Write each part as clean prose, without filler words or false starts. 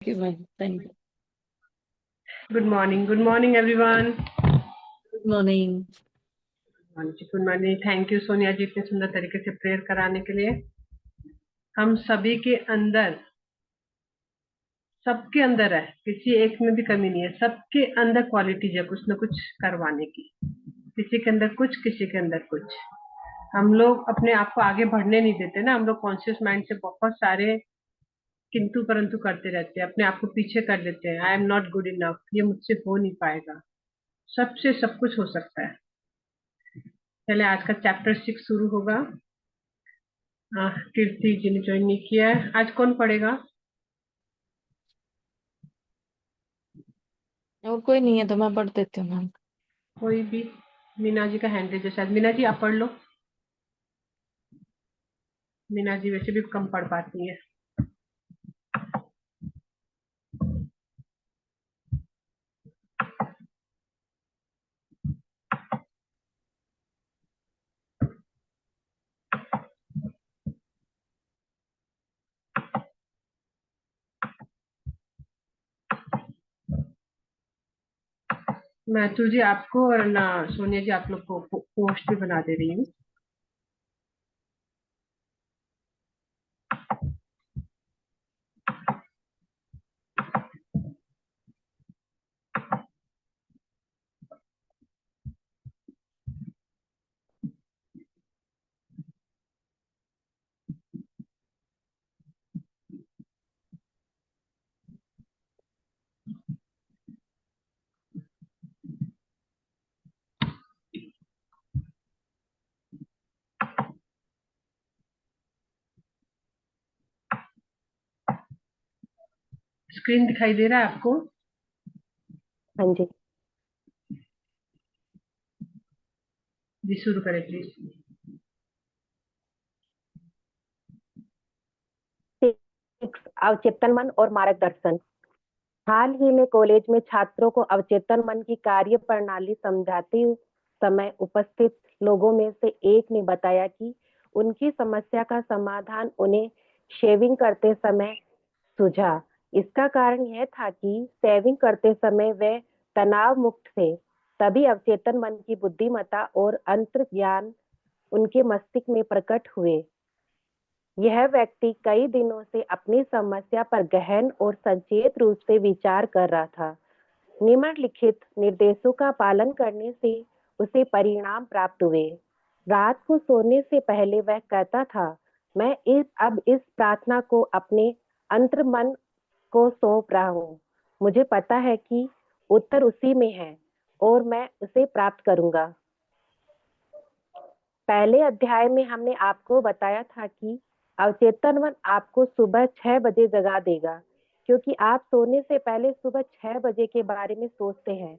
you, ma'am. Thank you. Good morning everyone. Good morning. Good morning. Thank you Sonia ji इतने सुंदर तरीके से prayer कराने के लिए। हम सभी के अंदर, सबके अंदर है, किसी एक में भी कमी नहीं है। सबके अंदर क्वालिटीज है कुछ ना कुछ करवाने की। किसी के अंदर कुछ, किसी के अंदर कुछ। हम लोग अपने आप को आगे बढ़ने नहीं देते ना। हम लोग कॉन्शियस माइंड से बहुत सारे किंतु परंतु करते रहते हैं, अपने आप को पीछे कर लेते हैं। I am not good enough, ये मुझसे हो नहीं पाएगा। सबसे सब कुछ हो सकता है। पहले आज का चैप्टर 6 शुरू होगा। कीर्ति जी ने ज्वाइन नहीं किया है। आज कौन पढ़ेगा? और कोई नहीं है तो मैं पढ़ देती हूँ, मैम। कोई भी? मीना जी का हैंड है शायद। मीना जी आप पढ़ लो। मीना जी वैसे भी कम पढ़ पाती है। मैथ्यू जी आपको और ना सोनिया जी आप लोग को पोस्ट भी बना दे रही हूँ। स्क्रीन दिखाई दे रहा है आपको? हाँ जी। जी शुरू करें प्लीज। अवचेतन मन और मार्गदर्शन। हाल ही में कॉलेज में छात्रों को अवचेतन मन की कार्य प्रणाली समझाते समय उपस्थित लोगों में से एक ने बताया कि उनकी समस्या का समाधान उन्हें शेविंग करते समय सूझा। इसका कारण यह था कि शेविंग करते समय वे तनाव मुक्त थे। तभी अवचेतन मन की बुद्धिमत्ता और अंतर्ज्ञान उनके मस्तिष्क में प्रकट हुए। यह व्यक्ति कई दिनों से अपनी समस्या पर गहन और सचेत रूप से विचार कर रहा था। निम्नलिखित निर्देशों का पालन करने से उसे परिणाम प्राप्त हुए। रात को सोने से पहले वह कहता था, मैं अब इस प्रार्थना को अपने अंतर्मन को सौंप रहा हूँ। मुझे पता है कि उत्तर उसी में है और मैं उसे प्राप्त करूंगा। पहले अध्याय में हमने आपको बताया था कि अवचेतन मन आपको सुबह 6 बजे जगा देगा, क्योंकि आप सोने से पहले सुबह 6 बजे के बारे में सोचते हैं।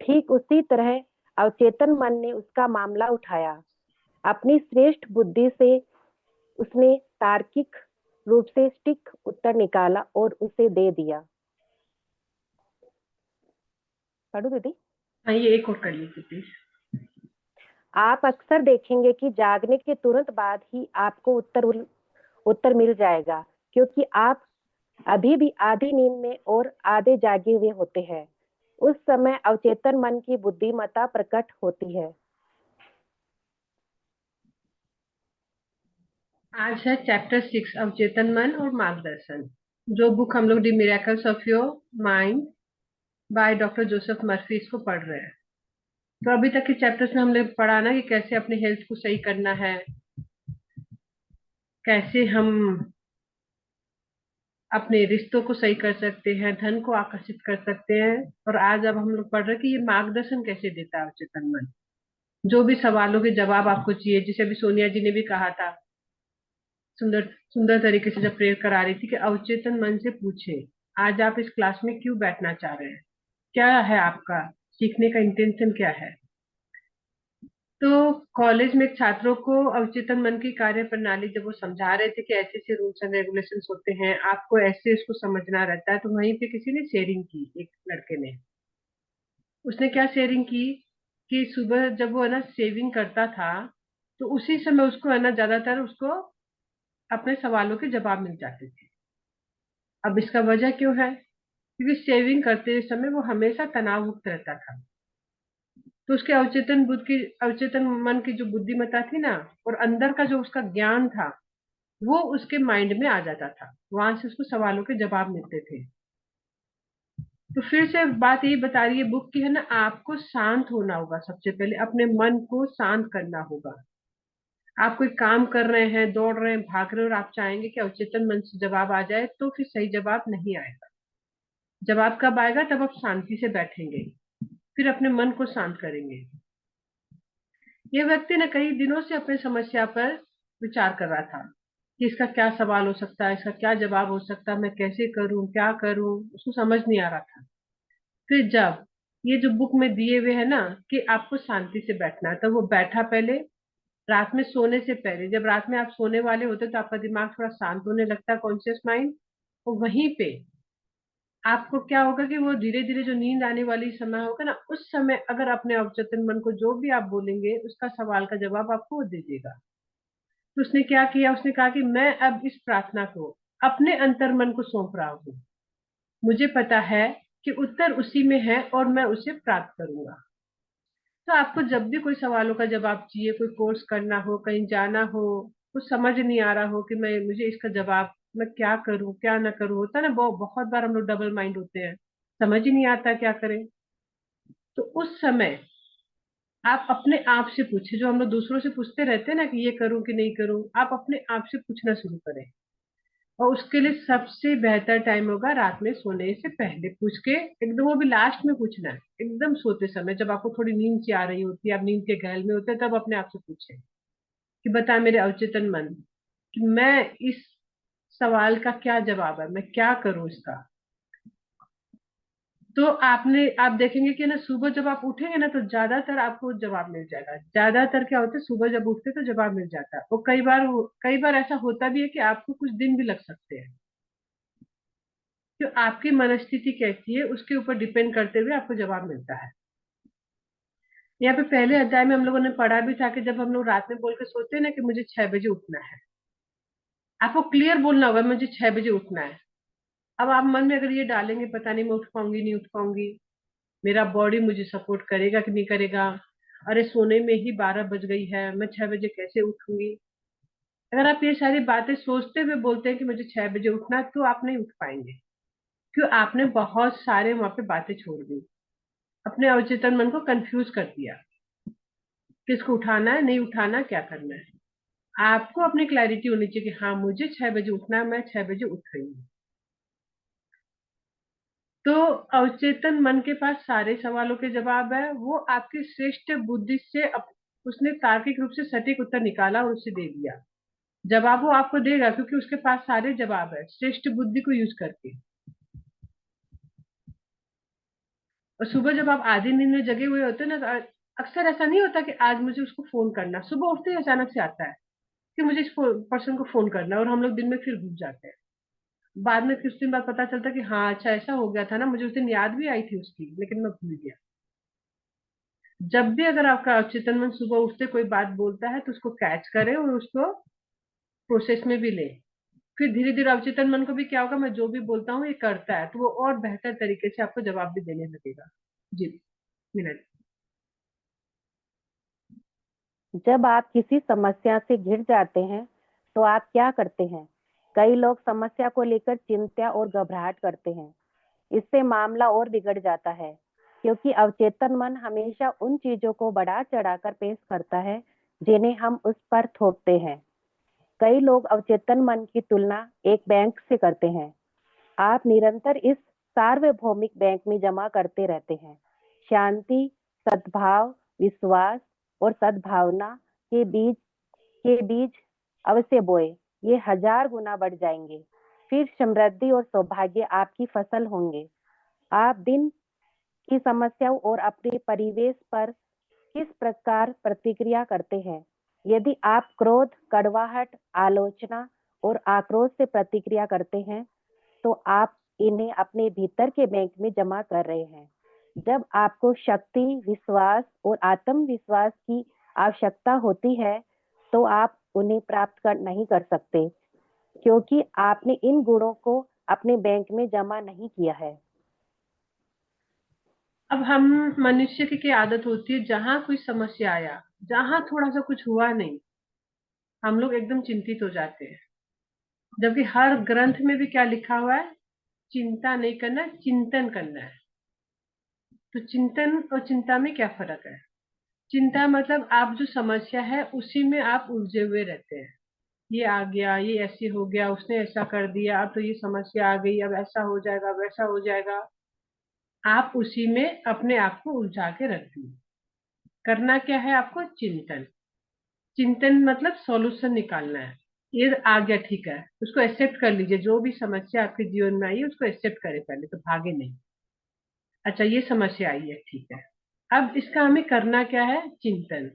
ठीक उसी तरह अवचेतन मन ने उसका मामला उठाया। अपनी श्रेष्ठ बुद्धि से उसने तार्किक रूप से सटीक उत्तर निकाला और उसे दे दिया। पढ़ू दीदी? हाँ, ये एक और कर लीजिए प्लीज। आप अक्सर देखेंगे कि जागने के तुरंत बाद ही आपको उत्तर मिल जाएगा, क्योंकि आप अभी भी आधी नींद में और आधे जागे हुए होते हैं। उस समय अवचेतन मन की बुद्धिमत्ता प्रकट होती है। आज है चैप्टर 6 अवचेतन मन और मार्गदर्शन। जो बुक हम लोग the miracles of your mind by doctor Joseph Murphy इसको पढ़ रहे हैं। तो अभी तक के चैप्टर्स में हमने पढ़ा ना कि कैसे अपने हेल्थ को सही करना है, कैसे हम अपने रिश्तों को सही कर सकते हैं, धन को आकर्षित कर सकते हैं। और आज अब हम लोग पढ़ रहे हैं कि ये मार्गदर्शन कैसे देता है अवचेतन मन। जो भी सवालों के जवाब आपको चाहिए, जिसे अभी सोनिया जी ने भी कहा था सुंदर सुंदर तरीके से जब प्रेयर करा रही थी कि अवचेतन मन से पूछे आज आप इस क्लास में क्यों बैठना चाह रहे हैं, क्या है आपका सीखने का इंटेंशन क्या है। तो कॉलेज में छात्रों को अवचेतन मन की कार्य प्रणाली जब वो समझा रहे थे कि ऐसे ऐसे रूल्स एंड रेगुलेशंस होते हैं, आपको ऐसे इसको समझना रहता है, तो वहीं पे किसी ने शेयरिंग की। एक लड़के ने, उसने क्या शेयरिंग की कि सुबह जब वो है ना सेविंग करता था, तो उसी समय उसको है ना ज्यादातर उसको अपने सवालों के जवाब मिल जाते थे। अब इसका वजह क्यों है? क्योंकि सेविंग करते समय वो हमेशा तनाव मुक्त रहता था। तो उसके अवचेतन मन की जो बुद्धिमत्ता थी ना, और अंदर का जो उसका ज्ञान था, वो उसके माइंड में आ जाता था, वहां से उसको सवालों के जवाब मिलते थे। तो फिर से बात यही बता रही है बुक की है ना, आपको शांत होना होगा। सबसे पहले अपने मन को शांत करना होगा। आप कोई काम कर रहे हैं, दौड़ रहे हैं, भाग रहे हैं, और आप चाहेंगे कि अवचेतन मन से जवाब आ जाए, तो फिर सही जवाब नहीं आएगा। जवाब कब आएगा? तब आप शांति से बैठेंगे, फिर अपने मन को शांत करेंगे। ये व्यक्ति ने कई दिनों से अपनी समस्या पर विचार कर रहा था कि इसका क्या सवाल हो सकता है, इसका क्या जवाब हो सकता है, मैं कैसे करूं, क्या करूं, उसको समझ नहीं आ रहा था। फिर जब ये जो बुक में दिए हुए है ना कि आपको शांति से बैठना है, तो वो बैठा। पहले रात में सोने से पहले, जब रात में आप सोने वाले होते तो आपका दिमाग थोड़ा शांत होने लगता है, कॉन्शियस माइंड। और वहीं पे आपको क्या होगा कि वो धीरे धीरे जो नींद आने वाली समय होगा ना, उस समय अगर अपने अवचेतन मन को जो भी आप बोलेंगे, उसका सवाल का जवाब आपको वो दे देगा। तो उसने क्या किया? उसने कहा कि मैं अब इस प्रार्थना को अपने अंतर मन को सौंप रहा हूँ। मुझे पता है कि उत्तर उसी में है और मैं उसे प्राप्त करूंगा। तो आपको जब भी कोई सवालों का जवाब चाहिए, कोई कोर्स करना हो, कहीं जाना हो, कुछ समझ नहीं आ रहा हो कि मैं मुझे इसका जवाब, मैं क्या करूं क्या ना करूं, होता है ना, बहुत बार हम लोग डबल माइंड होते हैं, समझ ही नहीं आता क्या करें। तो उस समय आप अपने आप से पूछे, जो हम लोग दूसरों से पूछते रहते हैं ना कि ये करूं कि नहीं करूं, आप अपने आप से पूछना शुरू करें। और उसके लिए सबसे बेहतर टाइम होगा रात में सोने से पहले पूछ के, एकदम वो भी लास्ट में पूछना है, एकदम सोते समय जब आपको थोड़ी नींद सी आ रही होती है, आप नींद के घैल में होते हैं, तब अपने आप से पूछे कि बता मेरे अवचेतन मन कि मैं इस सवाल का क्या जवाब है, मैं क्या करूं इसका। तो आप देखेंगे कि ना, सुबह जब आप उठेंगे ना, तो ज्यादातर आपको जवाब मिल जाएगा। ज्यादातर क्या होता है, सुबह जब उठते तो जवाब मिल जाता है। और कई बार ऐसा होता भी है कि आपको कुछ दिन भी लग सकते हैं। तो आपकी मनस्थिति कैसी है उसके ऊपर डिपेंड करते हुए आपको जवाब मिलता है। यहाँ पे पहले अध्याय में हम लोगों ने पढ़ा भी था कि जब हम लोग रात में बोल के सोते हैं ना कि मुझे 6 बजे उठना है, आपको क्लियर बोलना होगा मुझे 6 बजे उठना है। अब आप मन में अगर ये डालेंगे पता नहीं मैं उठ पाऊंगी नहीं उठ पाऊंगी, मेरा बॉडी मुझे सपोर्ट करेगा कि नहीं करेगा, अरे सोने में ही 12 बज गई है, मैं 6 बजे कैसे उठूंगी। अगर आप ये सारी बातें सोचते हुए बोलते हैं कि मुझे 6 बजे उठना है, तो आप नहीं उठ पाएंगे। क्यों? आपने बहुत सारे वहां पे बातें छोड़ दी, अपने अवचेतन मन को कंफ्यूज कर दिया, किसको उठाना है नहीं उठाना, क्या करना है। आपको अपनी क्लैरिटी होनी चाहिए कि हाँ मुझे 6 बजे उठना है, मैं 6 बजे उठ रही हूँ। तो अवचेतन मन के पास सारे सवालों के जवाब है। वो आपकी श्रेष्ठ बुद्धि से उसने तार्किक रूप से सटीक उत्तर निकाला और उसे दे दिया। जवाब वो आपको देगा क्योंकि उसके पास सारे जवाब है, श्रेष्ठ बुद्धि को यूज करके। और सुबह जब आप आधी नींद में जगे हुए होते हैं ना, तो अक्सर ऐसा नहीं होता कि आज मुझे उसको फोन करना, सुबह उठते ही अचानक से आता है कि मुझे इस पर्सन को फोन करना है, और हम लोग दिन में फिर भूल जाते हैं। बाद में कुछ दिन बाद पता चलता है कि हाँ अच्छा ऐसा हो गया था ना, मुझे उस दिन याद भी आई थी उसकी, लेकिन मैं भूल गया। जब भी अगर आपका अवचेतन मन सुबह उठते कोई बात बोलता है, तो उसको कैच करें और उसको प्रोसेस में भी ले। फिर धीरे धीरे अवचेतन मन को भी क्या होगा, मैं जो भी बोलता हूँ ये करता है, तो वो और बेहतर तरीके से आपको जवाब भी देने लगेगा। जी मिनट। जब आप किसी समस्या से घिर जाते हैं तो आप क्या करते हैं? कई लोग समस्या को लेकर चिंता और घबराहट करते हैं। इससे मामला और बिगड़ जाता है, क्योंकि अवचेतन मन हमेशा उन चीजों को बढ़ा चढ़ाकर पेश करता है जिन्हें हम उस पर थोपते हैं। कई लोग अवचेतन मन की तुलना एक बैंक से करते हैं। आप निरंतर इस सार्वभौमिक बैंक में जमा करते रहते हैं। शांति, सद्भाव, विश्वास और सद्भावना के बीज अवश्य बोए, ये 1000 गुना बढ़ जाएंगे। फिर समृद्धि और सौभाग्य आपकी फसल होंगे। आप दिन की समस्याओं और अपने परिवेश पर किस प्रकार प्रतिक्रिया करते हैं? यदि आप क्रोध, कड़वाहट, आलोचना और आक्रोश से प्रतिक्रिया करते हैं, तो आप इन्हें अपने भीतर के बैंक में जमा कर रहे हैं। जब आपको शक्ति, विश्वास और आत्मविश्वास की आवश्यकता होती है, तो आप उन्हें प्राप्त नहीं कर सकते, क्योंकि आपने इन गुणों को अपने बैंक में जमा नहीं किया है? अब हम मनुष्य की आदत होती है, जहां कोई समस्या आया, जहां थोड़ा सा कुछ हुआ नहीं, हम लोग एकदम चिंतित हो जाते हैं। जबकि हर ग्रंथ में भी क्या लिखा हुआ है? चिंता नहीं करना, चिंतन करना है। तो चिंतन और चिंता में क्या फर्क है? चिंता मतलब आप जो समस्या है उसी में आप उलझे हुए रहते हैं। ये आ गया, ये ऐसे हो गया, उसने ऐसा कर दिया, अब तो ये समस्या आ गई, अब ऐसा हो जाएगा, वैसा हो जाएगा। आप उसी में अपने आप को उलझा के रख दिए। करना क्या है आपको? चिंतन। चिंतन मतलब सॉल्यूशन निकालना है। ये आ गया, ठीक है, उसको एक्सेप्ट कर लीजिए। जो भी समस्या आपके जीवन में आई है उसको एक्सेप्ट करें, पहले तो भागे नहीं। अच्छा, ये समस्या आई है, ठीक है, अब इसका हमें करना क्या है? चिंतन।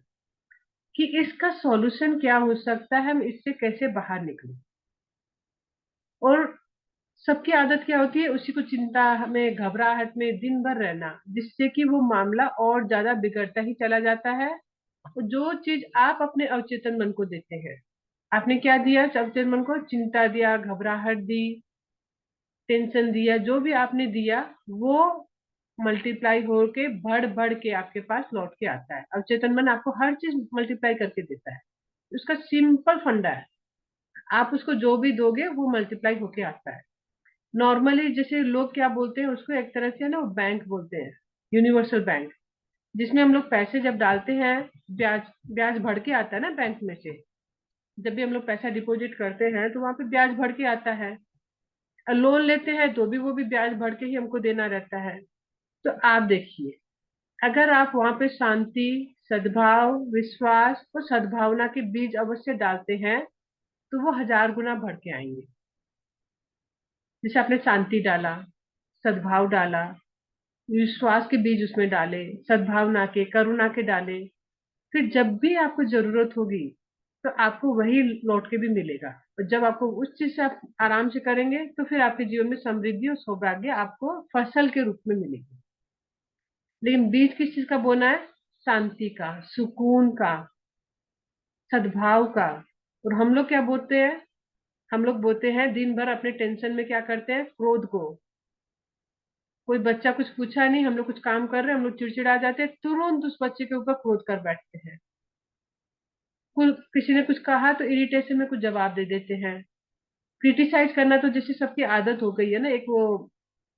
कि इसका सॉल्यूशन क्या हो सकता है, हम इससे कैसे बाहर निकलें। और सबकी आदत क्या होती है? उसी को चिंता में, घबराहट में दिन भर रहना, जिससे कि वो मामला और ज्यादा बिगड़ता ही चला जाता है। और जो चीज आप अपने अवचेतन मन को देते हैं, आपने क्या दिया अवचेतन मन को? चिंता दिया, घबराहट दी, टेंशन दिया, जो भी आपने दिया वो मल्टीप्लाई होके बढ़ बढ़ के आपके पास लौट के आता है। अवचेतन मन आपको हर चीज मल्टीप्लाई करके देता है। उसका सिंपल फंडा है, आप उसको जो भी दोगे वो मल्टीप्लाई होके आता है। नॉर्मली जैसे लोग क्या बोलते हैं उसको, एक तरह से है ना, वो बैंक बोलते हैं, यूनिवर्सल बैंक, जिसमें हम लोग पैसे जब डालते हैं, ब्याज ब्याज बढ़ के आता है ना बैंक में से। जब भी हम लोग पैसा डिपॉजिट करते हैं तो वहां पे ब्याज बढ़ के आता है। और लोन लेते हैं तो भी वो भी ब्याज बढ़ के ही हमको देना रहता है। तो आप देखिए, अगर आप वहां पे शांति, सद्भाव, विश्वास और सद्भावना के बीज अवश्य डालते हैं तो वो 1000 गुना बढ़ के आएंगे। जैसे आपने शांति डाला, सद्भाव डाला, विश्वास के बीज उसमें डाले, सद्भावना के, करुणा के डाले, फिर जब भी आपको जरूरत होगी तो आपको वही लौट के भी मिलेगा। और जब आपको उस चीज से आप आराम से करेंगे तो फिर आपके जीवन में समृद्धि और सौभाग्य आपको फसल के रूप में मिलेगी। लेकिन बीज किस चीज का बोना है? शांति का, सुकून का, सद्भाव का। और हम लोग क्या बोलते हैं? हम लोग बोलते हैं दिन भर अपने टेंशन में क्या करते हैं? क्रोध को। कोई बच्चा कुछ पूछा नहीं, हम लोग कुछ काम कर रहे हैं, हम लोग चिड़चिड़ा जाते हैं, तुरंत उस बच्चे के ऊपर क्रोध कर बैठते हैं। किसी ने कुछ कहा तो इरिटेशन में कुछ जवाब दे देते हैं। क्रिटिसाइज करना तो जैसे सबकी आदत हो गई है ना, एक वो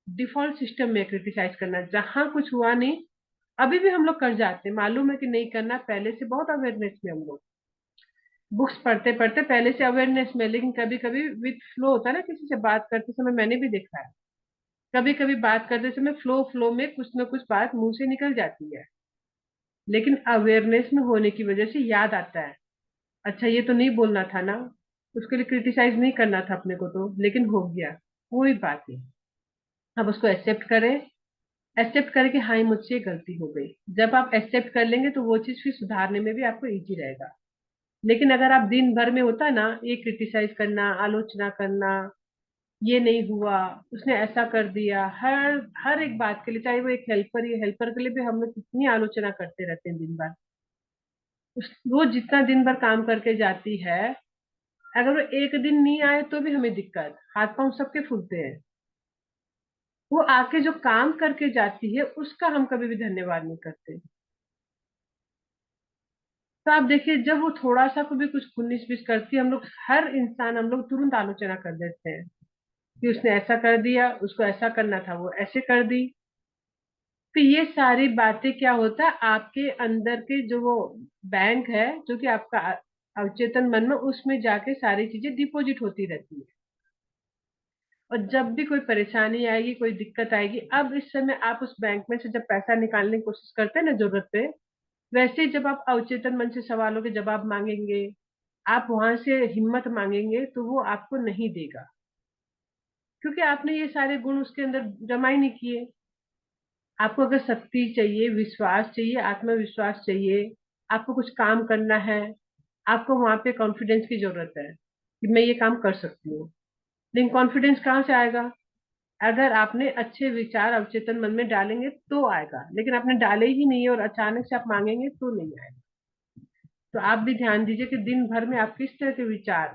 डिफॉल्ट सिस्टम में क्रिटिसाइज करना, जहां कुछ हुआ नहीं अभी भी हम लोग कर जाते हैं। मालूम है कि नहीं करना, पहले से बहुत अवेयरनेस में हम लोग, बुक्स पढ़ते पढ़ते पहले से अवेयरनेस में। लेकिन कभी कभी विद फ्लो होता है ना, किसी से बात करते समय मैंने भी देखा है, कभी कभी बात करते समय फ्लो फ्लो में कुछ ना कुछ बात मुंह से निकल जाती है। लेकिन अवेयरनेस में होने की वजह से याद आता है, अच्छा ये तो नहीं बोलना था ना, उसके लिए क्रिटिसाइज नहीं करना था अपने को, तो लेकिन हो गया, कोई बात नहीं। अब उसको एक्सेप्ट करें, एक्सेप्ट करके हाँ ये मुझसे गलती हो गई। जब आप एक्सेप्ट कर लेंगे तो वो चीज फिर सुधारने में भी आपको इजी रहेगा। लेकिन अगर आप दिन भर में होता है ना ये क्रिटिसाइज करना, आलोचना करना, ये नहीं हुआ, उसने ऐसा कर दिया, हर हर एक बात के लिए, चाहे वो एक हेल्पर, ये हेल्पर के लिए भी हम लोग कितनी आलोचना करते रहते हैं दिन भर। वो जितना दिन भर काम करके जाती है, अगर वो एक दिन नहीं आए तो भी हमें दिक्कत, हाथ पांव सबके फूलते हैं। वो आके जो काम करके जाती है उसका हम कभी भी धन्यवाद नहीं करते। तो आप देखिए, जब वो थोड़ा सा को भी कुछ 19-20 करती है, हम लोग हर इंसान, हम लोग तुरंत आलोचना कर देते हैं कि उसने ऐसा कर दिया, उसको ऐसा करना था, वो ऐसे कर दी। तो ये सारी बातें क्या होता है, आपके अंदर के जो वो बैंक है, जो कि आपका अवचेतन मन में, उसमें जाके सारी चीजें डिपॉजिट होती रहती है। और जब भी कोई परेशानी आएगी, कोई दिक्कत आएगी, अब इस समय आप उस बैंक में से जब पैसा निकालने की कोशिश करते हैं ना जरूरत पे, वैसे ही जब आप अवचेतन मन से सवालों के जवाब मांगेंगे, आप वहां से हिम्मत मांगेंगे, तो वो आपको नहीं देगा, क्योंकि आपने ये सारे गुण उसके अंदर जमा ही नहीं किए। आपको अगर शक्ति चाहिए, विश्वास चाहिए, आत्मविश्वास चाहिए, आपको कुछ काम करना है, आपको वहां पे कॉन्फिडेंस की जरूरत है कि मैं ये काम कर सकती हूँ। लेकिन कॉन्फिडेंस कहाँ से आएगा? अगर आपने अच्छे विचार अवचेतन मन में डालेंगे तो आएगा, लेकिन आपने डाले ही नहीं है और अचानक से आप मांगेंगे तो नहीं आएगा। तो आप भी ध्यान दीजिए कि दिन भर में आप किस तरह के विचार,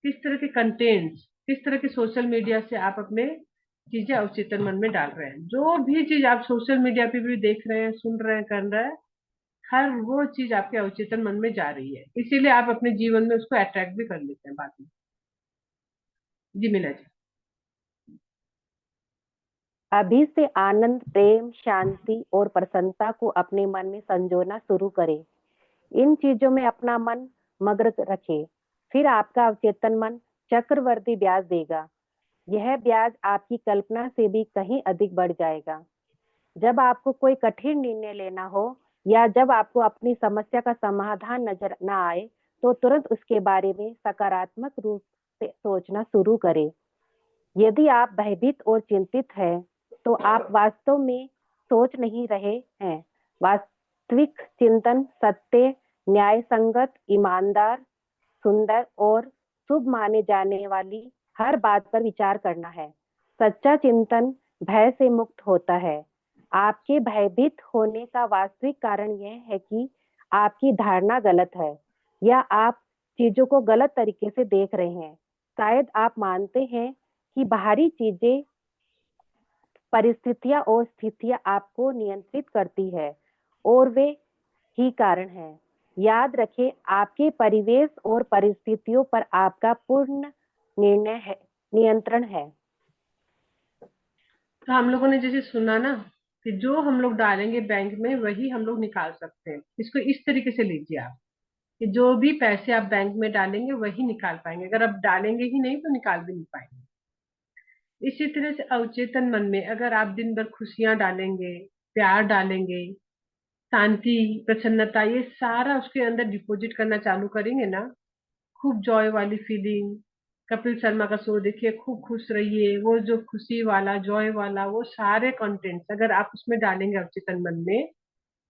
किस तरह के कंटेंट्स, किस तरह के सोशल मीडिया से आप अपने चीजें अवचेतन मन में डाल रहे हैं। जो भी चीज आप सोशल मीडिया पे भी देख रहे हैं, सुन रहे हैं, कर रहे हैं, हर वो चीज आपके अवचेतन मन में जा रही है, इसीलिए आप अपने जीवन में उसको अट्रैक्ट भी कर लेते हैं बाद में। जी मीना जी। अभी से आनंद, प्रेम, शांति और प्रसन्नता को अपने मन में संजोना शुरू करें। इन चीजों में अपना मन मग्न रखें। फिर आपका अवचेतन मन चक्रवर्ती ब्याज देगा। यह ब्याज आपकी कल्पना से भी कहीं अधिक बढ़ जाएगा। जब आपको कोई कठिन निर्णय लेना हो या जब आपको अपनी समस्या का समाधान नजर न आए, तो तुरंत उसके बारे में सकारात्मक रूप से सोचना शुरू करें। यदि आप भयभीत और चिंतित हैं, तो आप वास्तव में सोच नहीं रहे हैं। वास्तविक चिंतन सत्य, न्याय संगत, ईमानदार, सुंदर और शुभ माने जाने वाली हर बात पर विचार करना है। सच्चा चिंतन भय से मुक्त होता है। आपके भयभीत होने का वास्तविक कारण यह है कि आपकी धारणा गलत है या आप चीजों को गलत तरीके से देख रहे हैं। शायद आप मानते हैं कि बाहरी चीजें, परिस्थितियां और स्थितियां आपको नियंत्रित करती है और वे ही कारण है। याद रखें, आपके परिवेश और परिस्थितियों पर आपका पूर्ण निर्णय है, नियंत्रण है। तो हम लोगों ने जैसे सुना ना कि जो हम लोग डालेंगे बैंक में वही हम लोग निकाल सकते हैं। इसको इस तरीके से लीजिए आप, कि जो भी पैसे आप बैंक में डालेंगे वही निकाल पाएंगे। अगर आप डालेंगे ही नहीं तो निकाल भी नहीं पाएंगे। इसी तरह से अवचेतन मन में अगर आप दिन भर खुशियां डालेंगे, प्यार डालेंगे, शांति, प्रसन्नता, ये सारा उसके अंदर डिपॉजिट करना चालू करेंगे ना, खूब जॉय वाली फीलिंग। कपिल शर्मा का शो देखिए, खूब खुश रहिए, वो जो खुशी वाला, जॉय वाला, वो सारे कंटेंट्स अगर आप उसमें डालेंगे अवचेतन मन में,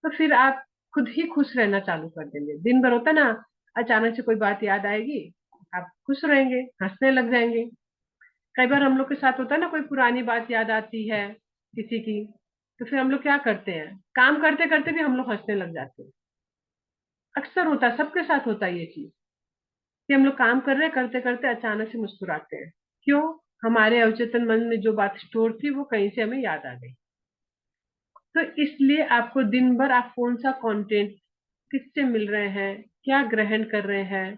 तो फिर आप खुद ही खुश रहना चालू कर देंगे। दिन भर होता ना, अचानक से कोई बात याद आएगी, आप खुश रहेंगे, हंसने लग जाएंगे। कई बार हम लोग के साथ होता है ना, कोई पुरानी बात याद आती है किसी की, तो फिर हम लोग क्या करते हैं, काम करते करते भी हम लोग हंसने लग जाते हैं। अक्सर होता है, सबके साथ होता है ये चीज, कि हम लोग काम कर रहे हैं, करते करते अचानक से मुस्कुराते हैं। क्यों? हमारे अवचेतन मन में जो बात स्टोर थी वो कहीं से हमें याद आ गई। तो इसलिए आपको दिन भर आप कौन सा कंटेंट, किससे मिल रहे हैं, क्या ग्रहण कर रहे हैं,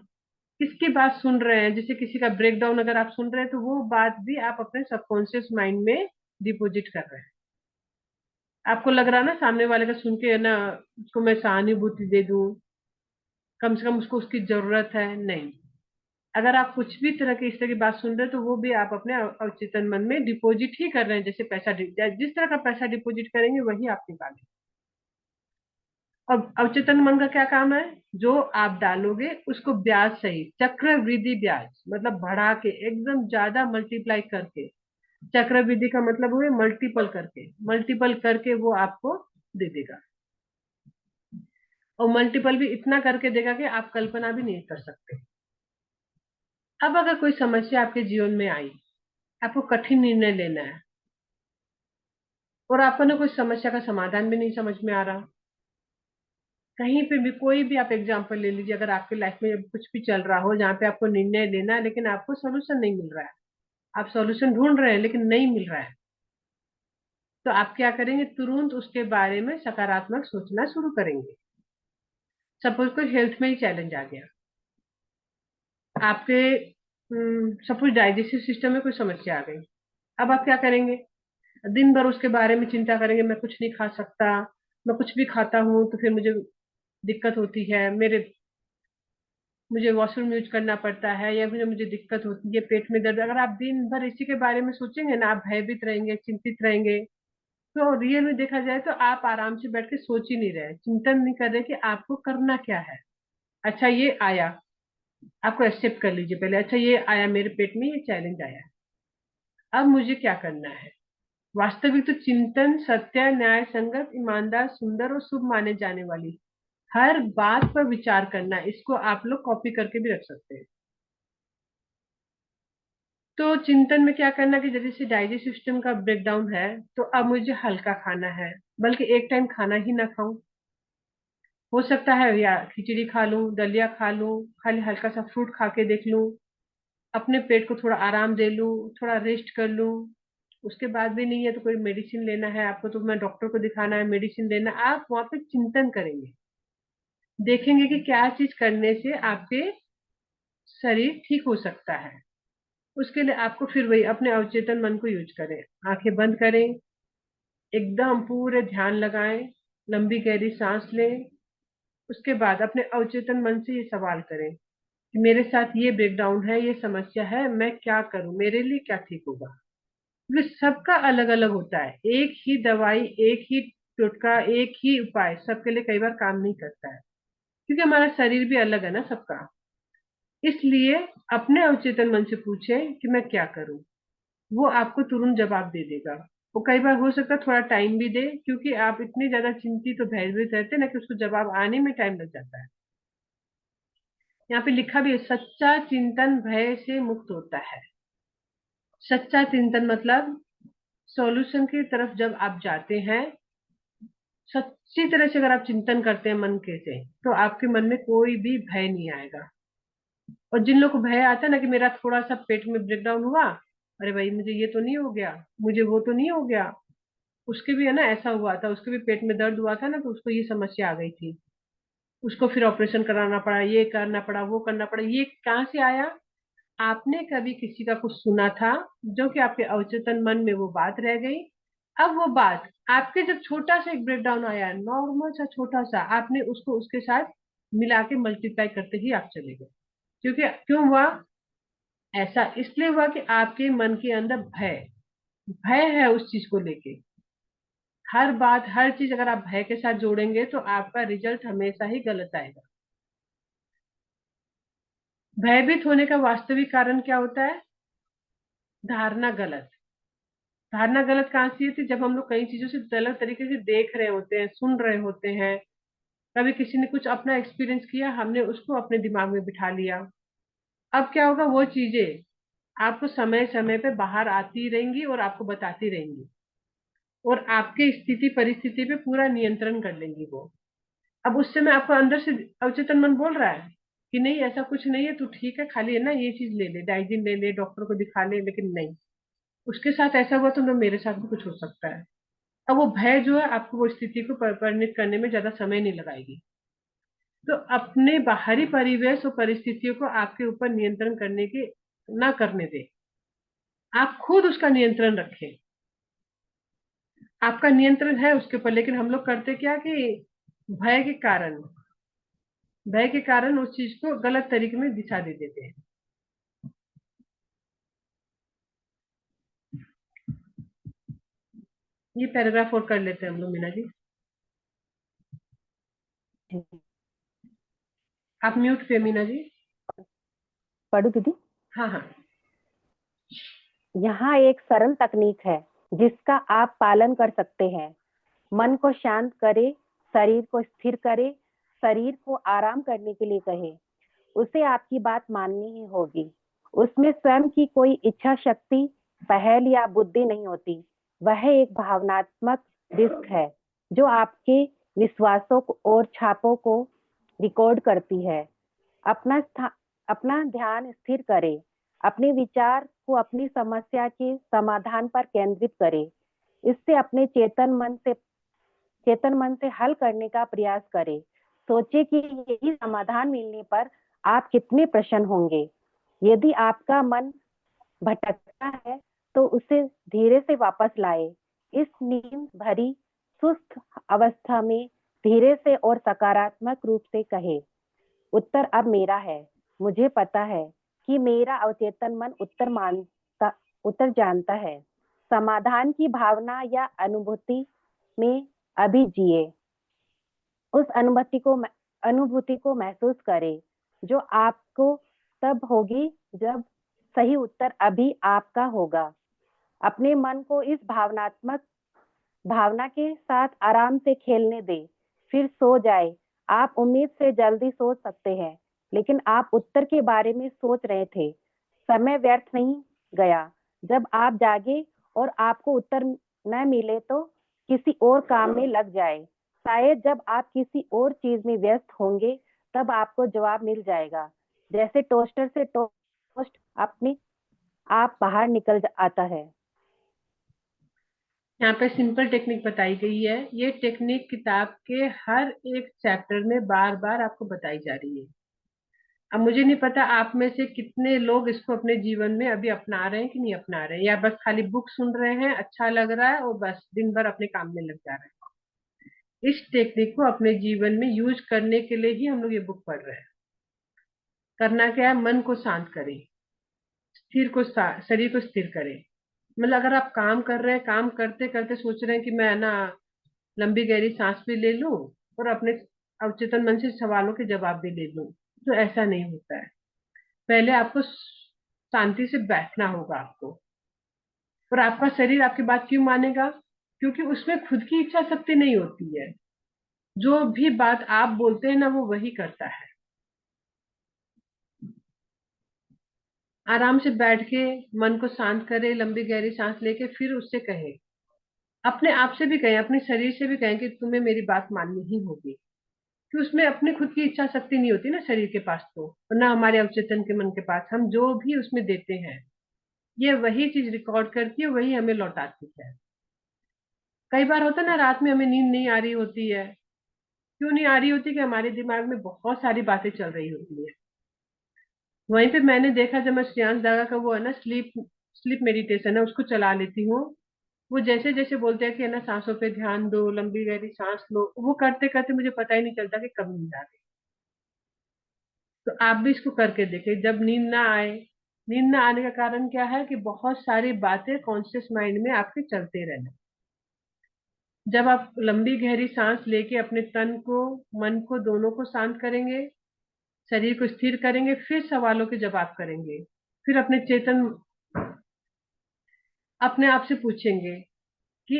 किसकी बात सुन रहे हैं, जैसे किसी का ब्रेकडाउन अगर आप सुन रहे हैं तो वो बात भी आप अपने सबकॉन्शियस माइंड में डिपॉजिट कर रहे हैं। आपको लग रहा है ना सामने वाले का सुन के ना, उसको मैं सहानुभूति दे दूं, कम से कम उसको उसकी जरूरत है, नहीं। अगर आप कुछ भी तरह की इस तरह की बात सुन रहे हैं तो वो भी आप अपने अवचेतन मन में डिपॉजिट ही कर रहे हैं। जैसे पैसा जिस तरह का पैसा डिपॉजिट करेंगे वही आप निकालेंगे। और अवचेतन मन का क्या काम है? जो आप डालोगे उसको ब्याज सहित, चक्रवृद्धि ब्याज, मतलब बढ़ा के एकदम ज्यादा मल्टीप्लाई करके, चक्रवृद्धि का मतलब हुए मल्टीपल करके, मल्टीपल करके वो आपको दे देगा। और मल्टीपल भी इतना करके देगा कि आप कल्पना भी नहीं कर सकते। अब अगर कोई समस्या आपके जीवन में आई, आपको कठिन निर्णय लेना है और आपको ना कोई समस्या का समाधान भी नहीं समझ में आ रहा, कहीं पे भी कोई भी आप एग्जांपल ले लीजिए, अगर आपके लाइफ में कुछ भी चल रहा हो जहाँ पे आपको निर्णय लेना है लेकिन आपको सोल्यूशन नहीं मिल रहा है, आप सॉल्यूशन ढूंढ रहे हैं लेकिन नहीं मिल रहा है, तो आप क्या करेंगे? तुरंत उसके बारे में सकारात्मक सोचना शुरू करेंगे। सपोज कोई हेल्थ में ही चैलेंज आ गया आपके, सपोज डाइजेस्टिव सिस्टम में कोई समस्या आ गई, अब आप क्या करेंगे? दिन भर उसके बारे में चिंता करेंगे, मैं कुछ नहीं खा सकता, मैं कुछ भी खाता हूँ तो फिर मुझे दिक्कत होती है, मेरे मुझे वॉशरूम यूज करना पड़ता है, या फिर मुझे दिक्कत होती है, पेट में दर्द। अगर आप दिन भर इसी के बारे में सोचेंगे ना, आप भयभीत रहेंगे, चिंतित रहेंगे, तो रियल में देखा जाए तो आप आराम से बैठ के सोच ही नहीं रहे, चिंतन नहीं कर रहे कि आपको करना क्या है। अच्छा ये आया, आपको एक्सेप्ट कर लीजिए पहले, अच्छा ये आया मेरे पेट में, ये चैलेंज आया, अब मुझे क्या करना है? वास्तविक तो चिंतन सत्य, न्याय संगत, ईमानदार, सुंदर और शुभ माने जाने वाली हर बात पर विचार करना, इसको आप लोग कॉपी करके भी रख सकते हैं। तो चिंतन में क्या करना कि जैसे डाइजेस्ट सिस्टम का ब्रेकडाउन है, तो अब मुझे हल्का खाना है, बल्कि एक टाइम खाना ही ना खाऊं, हो सकता है या खिचड़ी खा लूं, दलिया खा लूं, खाली हल्का सा फ्रूट खा के देख लूं, अपने पेट को थोड़ा आराम दे लूं, थोड़ा रेस्ट कर लूं। उसके बाद भी नहीं है तो कोई मेडिसिन लेना है आपको, तो मैं डॉक्टर को दिखाना है, मेडिसिन लेना। आप वहां पे चिंतन करेंगे, देखेंगे कि क्या चीज करने से आपके शरीर ठीक हो सकता है। उसके लिए आपको फिर वही अपने अवचेतन मन को यूज करें। आंखें बंद करें, एकदम पूरे ध्यान लगाएं, लंबी गहरी सांस लें। उसके बाद अपने अवचेतन मन से ये सवाल करें कि मेरे साथ ये ब्रेकडाउन है, ये समस्या है, मैं क्या करूं, मेरे लिए क्या ठीक होगा। क्योंकि सबका अलग अलग होता है, एक ही दवाई, एक ही टोटका, एक ही उपाय सबके लिए कई बार काम नहीं करता है, क्योंकि हमारा शरीर भी अलग है ना सबका। इसलिए अपने अवचेतन मन से पूछें कि मैं क्या करूं, वो आपको तुरंत जवाब दे देगा। वो कई बार हो सकता है थोड़ा टाइम भी दे, क्योंकि आप इतने ज्यादा चिंतित और भयभीत रहते हैं ना कि उसको जवाब आने में टाइम लग जाता है। यहाँ पे लिखा भी है, सच्चा चिंतन भय से मुक्त होता है। सच्चा चिंतन मतलब सॉल्यूशन की तरफ जब आप जाते हैं, सच्ची तरह से अगर आप चिंतन करते हैं मन के से, तो आपके मन में कोई भी भय नहीं आएगा। और जिन लोग को भय आता है ना कि मेरा थोड़ा सा पेट में ब्रेकडाउन हुआ, अरे भाई मुझे ये तो नहीं हो गया, मुझे वो तो नहीं हो गया। उसके भी है ना, ऐसा हुआ था, उसके भी पेट में दर्द हुआ था ना, तो उसको ये समस्या आ गई थी। उसको फिर ऑपरेशन कराना पड़ा, ये करना पड़ा, वो करना पड़ा। ये कहाँ से आया? आपने कभी किसी का कुछ सुना था, जो कि आपके अवचेतन मन में वो बात रह गई। अब वो बात आपके जब छोटा सा एक ब्रेकडाउन आया, नॉर्मल सा छोटा सा, आपने उसको उसके साथ मिला के मल्टीप्लाई करते ही आप चले गए। क्योंकि क्यों हुआ ऐसा? इसलिए हुआ कि आपके मन के अंदर भय भय है उस चीज को लेके। हर बात, हर चीज अगर आप भय के साथ जोड़ेंगे तो आपका रिजल्ट हमेशा ही गलत आएगा। भयभीत होने का वास्तविक कारण क्या होता है? धारणा गलत। धारणा गलत कहाँ से होती है? जब हम लोग कई चीजों से गलत तरीके से देख रहे होते हैं, सुन रहे होते हैं। कभी किसी ने कुछ अपना एक्सपीरियंस किया, हमने उसको अपने दिमाग में बिठा लिया। अब क्या होगा, वो चीजें आपको समय समय पे बाहर आती रहेंगी और आपको बताती रहेंगी, और आपके स्थिति परिस्थिति पे पूरा नियंत्रण कर लेंगी वो। अब उस समय आपको अंदर से अवचेतन मन बोल रहा है कि नहीं ऐसा कुछ नहीं है, तू ठीक है, खाली है ना ये चीज ले ले, डाइजिन ले ले, डॉक्टर को दिखा ले। लेकिन नहीं, उसके साथ ऐसा हुआ तो मेरे साथ भी कुछ हो सकता है। अब वो भय जो है आपको वो स्थिति को परिणित करने में ज्यादा समय नहीं लगाएगी। तो अपने बाहरी परिवेश और परिस्थितियों को आपके ऊपर नियंत्रण करने के ना करने दे, आप खुद उसका नियंत्रण रखें। आपका नियंत्रण है उसके ऊपर, लेकिन हम लोग करते क्या कि भय के कारण भय के कारण उस चीज को गलत तरीके में दिशा दे देते हैं। ये पैराग्राफ और कर लेते हैं हम लोग, मीना जी। आप म्यूट थे मीना जी। पढ़ू दीदी? हाँ हाँ। यहाँ एक सरल तकनीक है जिसका आप पालन कर सकते हैं। मन को शांत करे, शरीर को स्थिर करे, शरीर को आराम करने के लिए कहे। उसे आपकी बात माननी ही होगी। उसमें स्वयं की कोई इच्छा शक्ति, पहल या बुद्धि नहीं होती। वह एक भावनात्मक डिस्क है जो आपके विश्वासों और छापों को रिकॉर्ड करती है। अपना ध्यान स्थिर करें, अपने विचार को अपनी समस्या के समाधान पर केंद्रित करें। इससे अपने चेतन मन से हल करने का प्रयास करें। सोचे कि यही समाधान मिलने पर आप कितने प्रसन्न होंगे। यदि आपका मन भटकता है तो उसे धीरे से वापस लाए। इस नींद भरी सुस्त अवस्था में धीरे से और सकारात्मक रूप से कहे, उत्तर अब मेरा है। मुझे पता है कि मेरा अवचेतन मन उत्तर जानता है। समाधान की भावना या अनुभूति में अभी जिए। उस अनुभूति को महसूस करें जो आपको तब होगी जब सही उत्तर अभी आपका होगा। अपने मन को इस भावना के साथ आराम से खेलने दें, फिर सो जाए। आप उम्मीद से जल्दी सोच सकते हैं, लेकिन आप उत्तर के बारे में सोच रहे थे। समय व्यर्थ नहीं गया। जब आप जागे और आपको उत्तर न मिले तो किसी और काम में लग जाए। शायद जब आप किसी और चीज में व्यस्त होंगे तब आपको जवाब मिल जाएगा। जैसे टोस्टर से टोस्ट ऑलमोस्ट अपने आप बाहर आता है। यहाँ पे सिंपल टेक्निक बताई गई है। ये टेक्निक किताब के हर एक चैप्टर में बार बार आपको बताई जा रही है। अब मुझे नहीं पता आप में से कितने लोग इसको अपने जीवन में अभी अपना रहे हैं कि नहीं अपना रहे हैं, या बस खाली बुक सुन रहे हैं, अच्छा लग रहा है और बस दिन भर अपने काम में लग जा रहे हैं। इस टेक्निक को अपने जीवन में यूज करने के लिए ही हम लोग ये बुक पढ़ रहे हैं। करना क्या है, मन को शांत करें, शरीर को स्थिर करें। मतलब अगर आप काम कर रहे हैं, काम करते करते सोच रहे हैं कि मैं ना लंबी गहरी सांस भी ले लूं और अपने अवचेतन मन से सवालों के जवाब भी ले लूं, तो ऐसा नहीं होता है। पहले आपको शांति से बैठना होगा आपको। और आपका शरीर आपकी बात क्यों मानेगा? क्योंकि उसमें खुद की इच्छा शक्ति नहीं होती है। जो भी बात आप बोलते हैं ना, वो वही करता है। आराम से बैठ के मन को शांत करें, लंबी गहरी सांस लेके फिर उससे कहें, अपने आप से भी कहें, अपने शरीर से भी कहें कि तुम्हें मेरी बात माननी ही होगी। कि उसमें अपनी खुद की इच्छा शक्ति नहीं होती ना शरीर के पास, तो और ना हमारे अवचेतन के मन के पास। हम जो भी उसमें देते हैं, ये वही चीज रिकॉर्ड करती है, वही हमें लौटाती है। कई बार होता है ना, रात में हमें नींद नहीं आ रही होती है। क्यों नहीं आ रही होती? कि हमारे दिमाग में बहुत सारी बातें चल रही होती है। वहीं पे मैंने देखा, जब मैं श्रेयांश दागा का वो है ना स्लीप स्लीप मेडिटेशन है, उसको चला लेती हूँ। वो जैसे जैसे बोलते हैं कि है ना सांसों पे ध्यान दो, लंबी गहरी सांस लो, वो करते करते मुझे पता ही नहीं चलता कि कब नींद आ गई। तो आप भी इसको करके देखें जब नींद ना आए। नींद ना आने का कारण क्या है? कि बहुत सारी बातें कॉन्शियस माइंड में आपके चलते रहना। जब आप लंबी गहरी सांस लेके अपने तन को, मन को, दोनों को शांत करेंगे, शरीर को स्थिर करेंगे, फिर सवालों के जवाब करेंगे, फिर अपने आप से पूछेंगे कि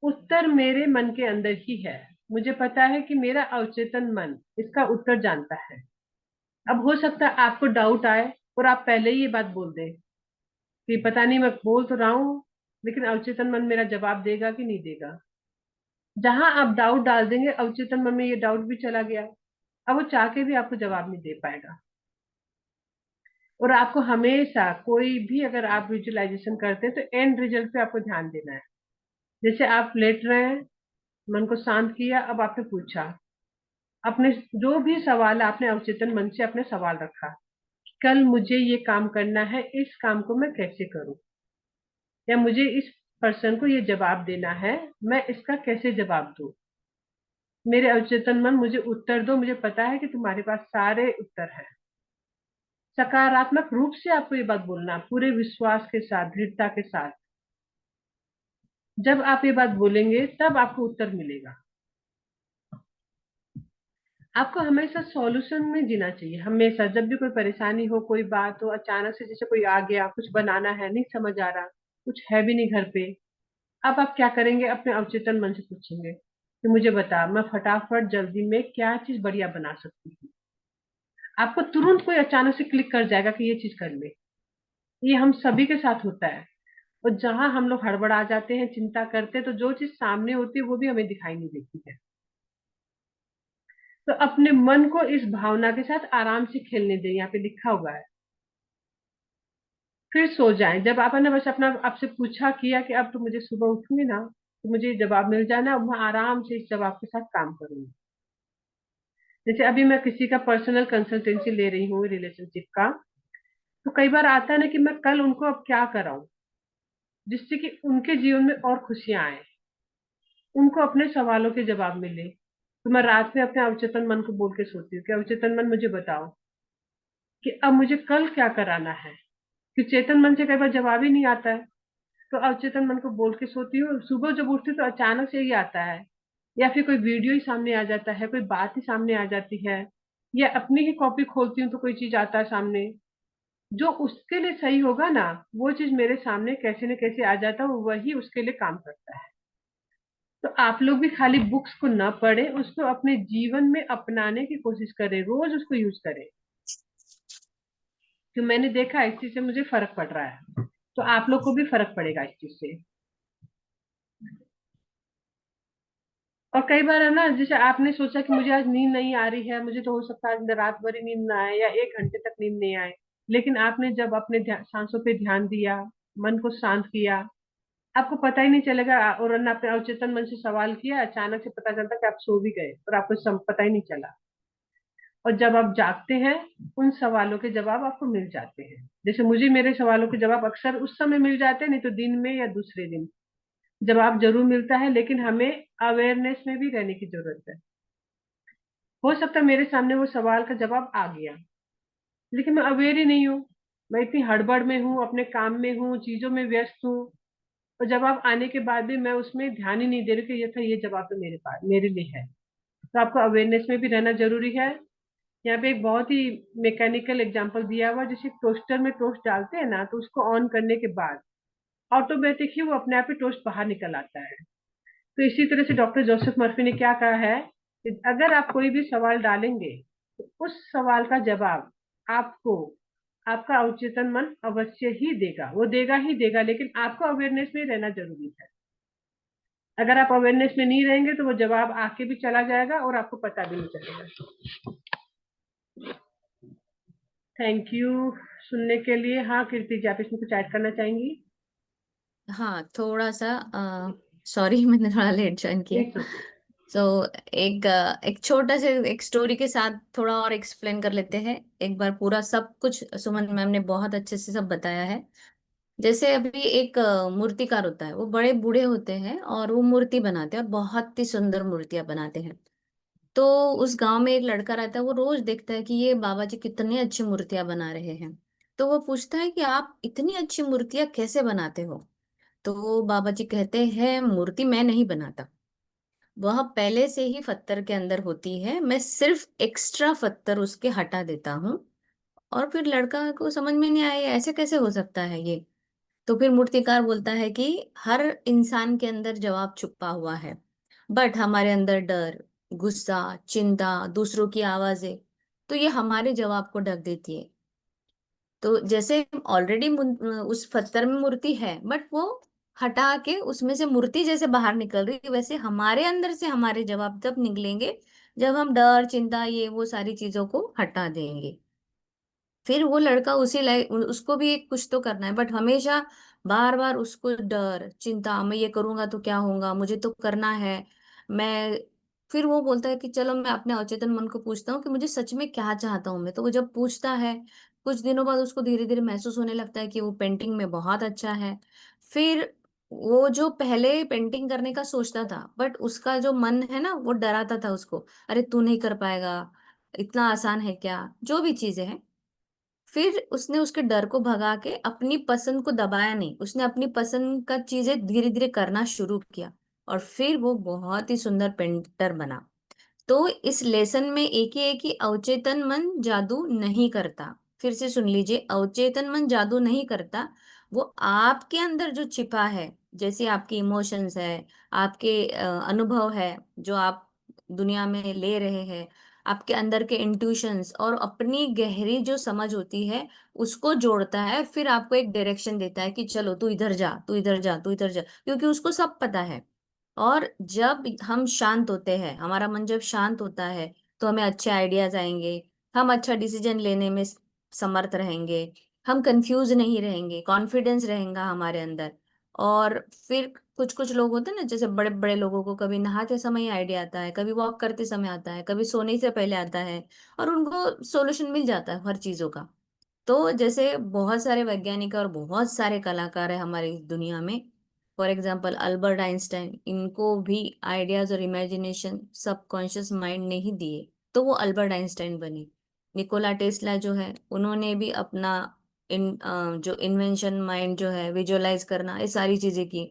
उत्तर मेरे मन के अंदर ही है। मुझे पता है कि मेरा अवचेतन मन इसका उत्तर जानता है। अब हो सकता है आपको डाउट आए और आप पहले ही ये बात बोल दें कि पता नहीं, मैं बोल तो रहा हूँ लेकिन अवचेतन मन मेरा जवाब देगा कि नहीं देगा। जहां आप डाउट डाल देंगे, अवचेतन मन में ये डाउट भी चला गया। अब वो चाह के भी आपको जवाब नहीं दे पाएगा। और आपको हमेशा कोई भी, अगर आप विजुअलाइजेशन करते हैं तो एंड रिजल्ट पे आपको ध्यान देना है। जैसे आप लेट रहे हैं, मन को शांत किया, अब आपने पूछा, अपने जो भी सवाल है, आपने अवचेतन मन से अपने सवाल रखा, कल मुझे ये काम करना है, इस काम को मैं कैसे करूं, या मुझे इस पर्सन को ये जवाब देना है, मैं इसका कैसे जवाब दूं। मेरे अवचेतन मन मुझे उत्तर दो, मुझे पता है कि तुम्हारे पास सारे उत्तर हैं। सकारात्मक रूप से आपको ये बात बोलना, पूरे विश्वास के साथ, दृढ़ता के साथ। जब आप ये बात बोलेंगे तब आपको उत्तर मिलेगा। आपको हमेशा सॉल्यूशन में जीना चाहिए। हमेशा जब भी कोई परेशानी हो, कोई बात हो, अचानक से जैसे कोई आ गया, कुछ बनाना है, नहीं समझ आ रहा, कुछ है भी नहीं घर पे, अब आप क्या करेंगे? अपने अवचेतन मन से पूछेंगे कि मुझे बता, मैं फटाफट जल्दी में क्या चीज बढ़िया बना सकती हूँ। आपको तुरंत कोई अचानक से क्लिक कर जाएगा कि ये चीज कर ले। ये हम सभी के साथ होता है। और जहां हम लोग हड़बड़ा जाते हैं, चिंता करते हैं, तो जो चीज सामने होती है वो भी हमें दिखाई नहीं देती है। तो अपने मन को इस भावना के साथ आराम से खेलने दें। यहाँ पे लिखा हुआ है, फिर सो जाएं। जब आपने बस अपना आपसे पूछा किया कि अब तो मुझे सुबह उठूंगी ना, तो मुझे जवाब मिल जाना, अब मैं आराम से इस जवाब के साथ काम करूंगी। जैसे अभी मैं किसी का पर्सनल कंसल्टेंसी ले रही हूँ रिलेशनशिप का, तो कई बार आता है ना कि मैं कल उनको अब क्या कराऊं जिससे कि उनके जीवन में और खुशियां आए, उनको अपने सवालों के जवाब मिले। तो मैं रात में अपने अवचेतन मन को बोल के सोती हूँ कि अवचेतन मन मुझे बताओ कि अब मुझे कल क्या कराना है। कि चेतन मन से कई बार जवाब ही नहीं आता है, तो अवचेतन मन को बोल के सोती हूँ। सुबह जब उठती हूँ तो अचानक से ही आता है, या फिर कोई वीडियो ही सामने आ जाता है, कोई बात ही सामने आ जाती है, या अपनी ही कॉपी खोलती हूँ तो कोई चीज आता है सामने। जो उसके लिए सही होगा ना, वो चीज मेरे सामने कैसे न कैसे आ जाता है, वही उसके लिए काम करता है। तो आप लोग भी खाली बुक्स को ना पढ़ें, उसको अपने जीवन में अपनाने की कोशिश करें, रोज उसको यूज करें। तो मैंने देखा इस चीज से मुझे फर्क पड़ रहा है, तो आप लोग को भी फर्क पड़ेगा इस चीज से। और कई बार है ना, जैसे आपने सोचा कि मुझे आज नींद नहीं आ रही है, मुझे तो हो सकता है आज रात भर ही नींद ना आए या 1 घंटे तक नींद नहीं आए, लेकिन आपने जब अपने सांसों पे ध्यान दिया, मन को शांत किया, आपको पता ही नहीं चलेगा। और आपने अवचेतन मन से सवाल किया, अचानक से पता चलता कि आप सो भी गए और आपको पता ही नहीं चला। और जब आप जागते हैं, उन सवालों के जवाब आपको मिल जाते हैं। जैसे मुझे मेरे सवालों के जवाब अक्सर उस समय मिल जाते हैं, नहीं तो दिन में या दूसरे दिन जवाब जरूर मिलता है। लेकिन हमें अवेयरनेस में भी रहने की जरूरत है। हो सकता है मेरे सामने वो सवाल का जवाब आ गया, लेकिन मैं अवेयर ही नहीं हूँ। मैं इतनी हड़बड़ में हूँ, अपने काम में हूँ, चीजों में व्यस्त हूँ, और जवाब आने के बाद भी मैं उसमें ध्यान ही नहीं दे रही कि ये था, ये जवाब तो मेरे पास मेरे लिए है। तो आपको अवेयरनेस में भी रहना जरूरी है। यहाँ पे एक बहुत ही मैकेनिकल एग्जांपल दिया हुआ, जैसे टोस्टर में टोस्ट डालते हैं ना, तो उसको ऑन करने के बाद ऑटोमेटिक ही वो अपने आप ही टोस्ट बाहर निकल आता है। तो इसी तरह से डॉक्टर जोसेफ मर्फी ने क्या कहा है कि अगर आप कोई भी सवाल डालेंगे, तो उस सवाल का जवाब आपको आपका अवचेतन मन अवश्य ही देगा। वो देगा ही देगा, लेकिन आपको अवेयरनेस में रहना जरूरी है। अगर आप अवेयरनेस में नहीं रहेंगे तो वो जवाब आके भी चला जाएगा और आपको पता भी नहीं चलेगा। थैंक यू सुनने के लिए। हाँ कीर्ति जी, आप इसमें कुछ ऐड करना चाहेंगी? हाँ, थोड़ा सा सॉरी मैंने थोड़ा लेट ज्वाइन किया। It's okay. तो एक छोटा से एक स्टोरी के साथ थोड़ा और एक्सप्लेन कर लेते हैं एक बार। पूरा सब कुछ सुमन मैम ने बहुत अच्छे से सब बताया है। जैसे अभी एक मूर्तिकार होता है, वो बड़े बूढ़े होते हैं और वो मूर्ति बनाते हैं और बहुत ही सुंदर मूर्तियां बनाते हैं। तो उस गांव में एक लड़का रहता है, वो रोज देखता है कि ये बाबा जी कितनी अच्छी मूर्तियां बना रहे हैं। तो वो पूछता है कि आप इतनी अच्छी मूर्तियां कैसे बनाते हो? तो बाबा जी कहते हैं, मूर्ति मैं नहीं बनाता, वह पहले से ही पत्थर के अंदर होती है, मैं सिर्फ एक्स्ट्रा पत्थर उसके हटा देता हूँ। और फिर लड़का को समझ में नहीं आया ऐसे कैसे हो सकता है ये। तो फिर मूर्तिकार बोलता है कि हर इंसान के अंदर जवाब छुपा हुआ है, बट हमारे अंदर डर, गुस्सा, चिंता, दूसरों की आवाजें, तो ये हमारे जवाब को ढक देती है। तो जैसे ऑलरेडी उस पत्थर में मूर्ति है, बट वो हटा के उसमें से मूर्ति जैसे बाहर निकल रही है, वैसे हमारे अंदर से हमारे जवाब तब निकलेंगे जब हम डर, चिंता, ये वो सारी चीजों को हटा देंगे। फिर वो लड़का उसी लाइक उसको भी एक कुछ तो करना है, बट हमेशा बार बार उसको डर, चिंता, मैं ये करूंगा तो क्या होगा, मुझे तो करना है। मैं फिर वो बोलता है कि चलो मैं अपने अचेतन मन को पूछता हूँ कि मुझे सच में क्या चाहता हूँ मैं। तो वो जब पूछता है, कुछ दिनों बाद उसको धीरे धीरे महसूस होने लगता है कि वो पेंटिंग में बहुत अच्छा है। फिर वो जो पहले पेंटिंग करने का सोचता था, बट उसका जो मन है ना, वो डराता था उसको, अरे तू नहीं कर पाएगा, इतना आसान है क्या, जो भी चीजें हैं। फिर उसने उसके डर को भगा के अपनी पसंद को दबाया नहीं, उसने अपनी पसंद का चीजें धीरे धीरे करना शुरू किया, और फिर वो बहुत ही सुंदर पेंटर बना। तो इस लेसन में एक ही है कि अवचेतन मन जादू नहीं करता। फिर से सुन लीजिए, अवचेतन मन जादू नहीं करता। वो आपके अंदर जो छिपा है, जैसे आपके इमोशंस है, आपके अनुभव है जो आप दुनिया में ले रहे हैं, आपके अंदर के इंट्यूशंस और अपनी गहरी जो समझ होती है, उसको जोड़ता है। फिर आपको एक डायरेक्शन देता है कि चलो तू इधर जा, तू इधर जा, तू इधर जा, क्योंकि उसको सब पता है। और जब हम शांत होते हैं, हमारा मन जब शांत होता है, तो हमें अच्छे आइडियाज आएंगे, हम अच्छा डिसीजन लेने में समर्थ रहेंगे, हम कंफ्यूज नहीं रहेंगे, कॉन्फिडेंस रहेगा हमारे अंदर। और फिर कुछ कुछ लोग होते हैं ना, जैसे बड़े बड़े लोगों को कभी नहाते समय आइडिया आता है, कभी वॉक करते समय आता है, कभी सोने से पहले आता है, और उनको सॉल्यूशन मिल जाता है हर चीजों का। तो जैसे बहुत सारे वैज्ञानिक और बहुत सारे कलाकार हैं हमारी इस दुनिया में। फॉर एग्जाम्पल अल्बर्ट आइंस्टाइन, इनको भी आइडियाज और इमेजिनेशन सबकॉन्शियस माइंड ने ही दिए, तो वो अल्बर्ट आइंस्टाइन बने। निकोला टेस्ला जो है, उन्होंने भी अपना जो इन्वेंशन माइंड जो है, विजुअलाइज करना, ये सारी चीजें की।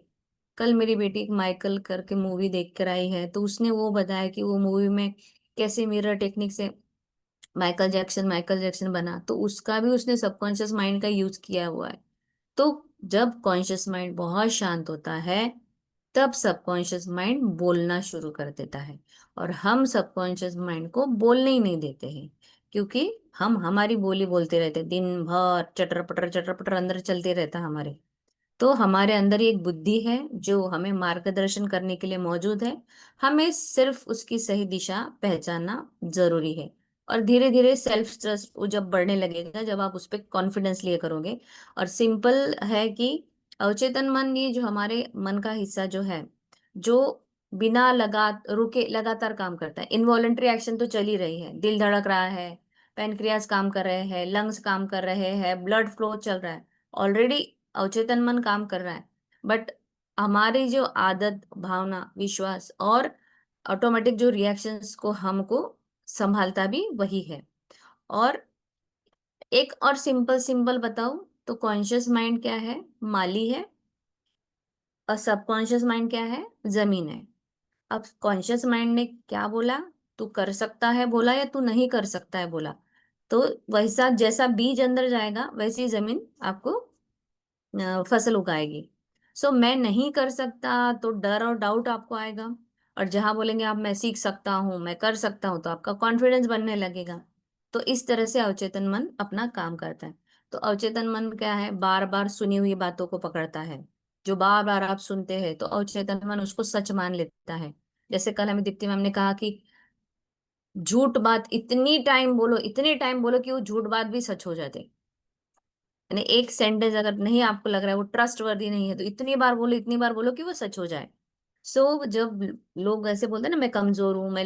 कल मेरी बेटी एक माइकल करके मूवी देख कर आई है, तो उसने वो बताया कि वो मूवी में कैसे मिरर टेक्निक से माइकल जैक्सन बना, तो उसका भी उसने सबकॉन्शियस माइंड का यूज किया हुआ है। तो जब कॉन्शियस माइंड बहुत शांत होता है, तब सबकॉन्शियस माइंड बोलना शुरू कर देता है। और हम सबकॉन्शियस माइंड को बोलने ही नहीं देते हैं, क्योंकि हम हमारी बोली बोलते रहते हैं, दिन भर चटर पटर अंदर चलते रहता है हमारे। तो हमारे अंदर एक बुद्धि है जो हमें मार्गदर्शन करने के लिए मौजूद है, हमें सिर्फ उसकी सही दिशा पहचानना जरूरी है। और धीरे धीरे सेल्फ ट्रस्ट जब बढ़ने लगेगा, जब आप उस पर कॉन्फिडेंस लिए करोगे। और सिंपल है कि अवचेतन मन, ये जो हमारे मन का हिस्सा जो है, जो बिना रुके लगातार काम करता है। इनवॉलेंट्री एक्शन तो चल ही रही है, दिल धड़क रहा है, पैनक्रियास काम कर रहे हैं, लंग्स काम कर रहे हैं, ब्लड फ्लो चल रहा है, ऑलरेडी अवचेतन मन काम कर रहा है। बट हमारी जो आदत, भावना, विश्वास और ऑटोमेटिक जो रिएक्शंस को हमको संभालता भी वही है। और एक और सिंपल सिंपल बताऊं तो कॉन्शियस माइंड क्या है? माली है। और सबकॉन्शियस माइंड क्या है? जमीन है। अब कॉन्शियस माइंड ने क्या बोला? तू कर सकता है बोला, या तू नहीं कर सकता है बोला। तो वैसा जैसा बीज अंदर जाएगा वैसी जमीन आपको फसल उगाएगी। सो मैं नहीं कर सकता तो डर और डाउट आपको आएगा। और जहां बोलेंगे आप मैं सीख सकता हूँ, मैं कर सकता हूँ, तो आपका कॉन्फिडेंस बनने लगेगा। तो इस तरह से अवचेतन मन अपना काम करता है। तो अवचेतन मन क्या है? बार बार सुनी हुई बातों को पकड़ता है। जो बार बार आप सुनते हैं तो अवचेतन मन उसको सच मान लेता है। जैसे कल हमें दीप्ति मैम ने कहा कि झूठ बात इतनी टाइम बोलो, इतनी टाइम बोलो कि वो झूठ बात भी सच हो जाते। यानी एक सेंटेंस अगर नहीं आपको लग रहा है वो ट्रस्ट वर्दी नहीं है, तो इतनी बार बोलो, इतनी बार बोलो कि वो सच हो जाए। सो जब लोग ऐसे बोलते हैं ना, मैं कमजोर हूँ, मैं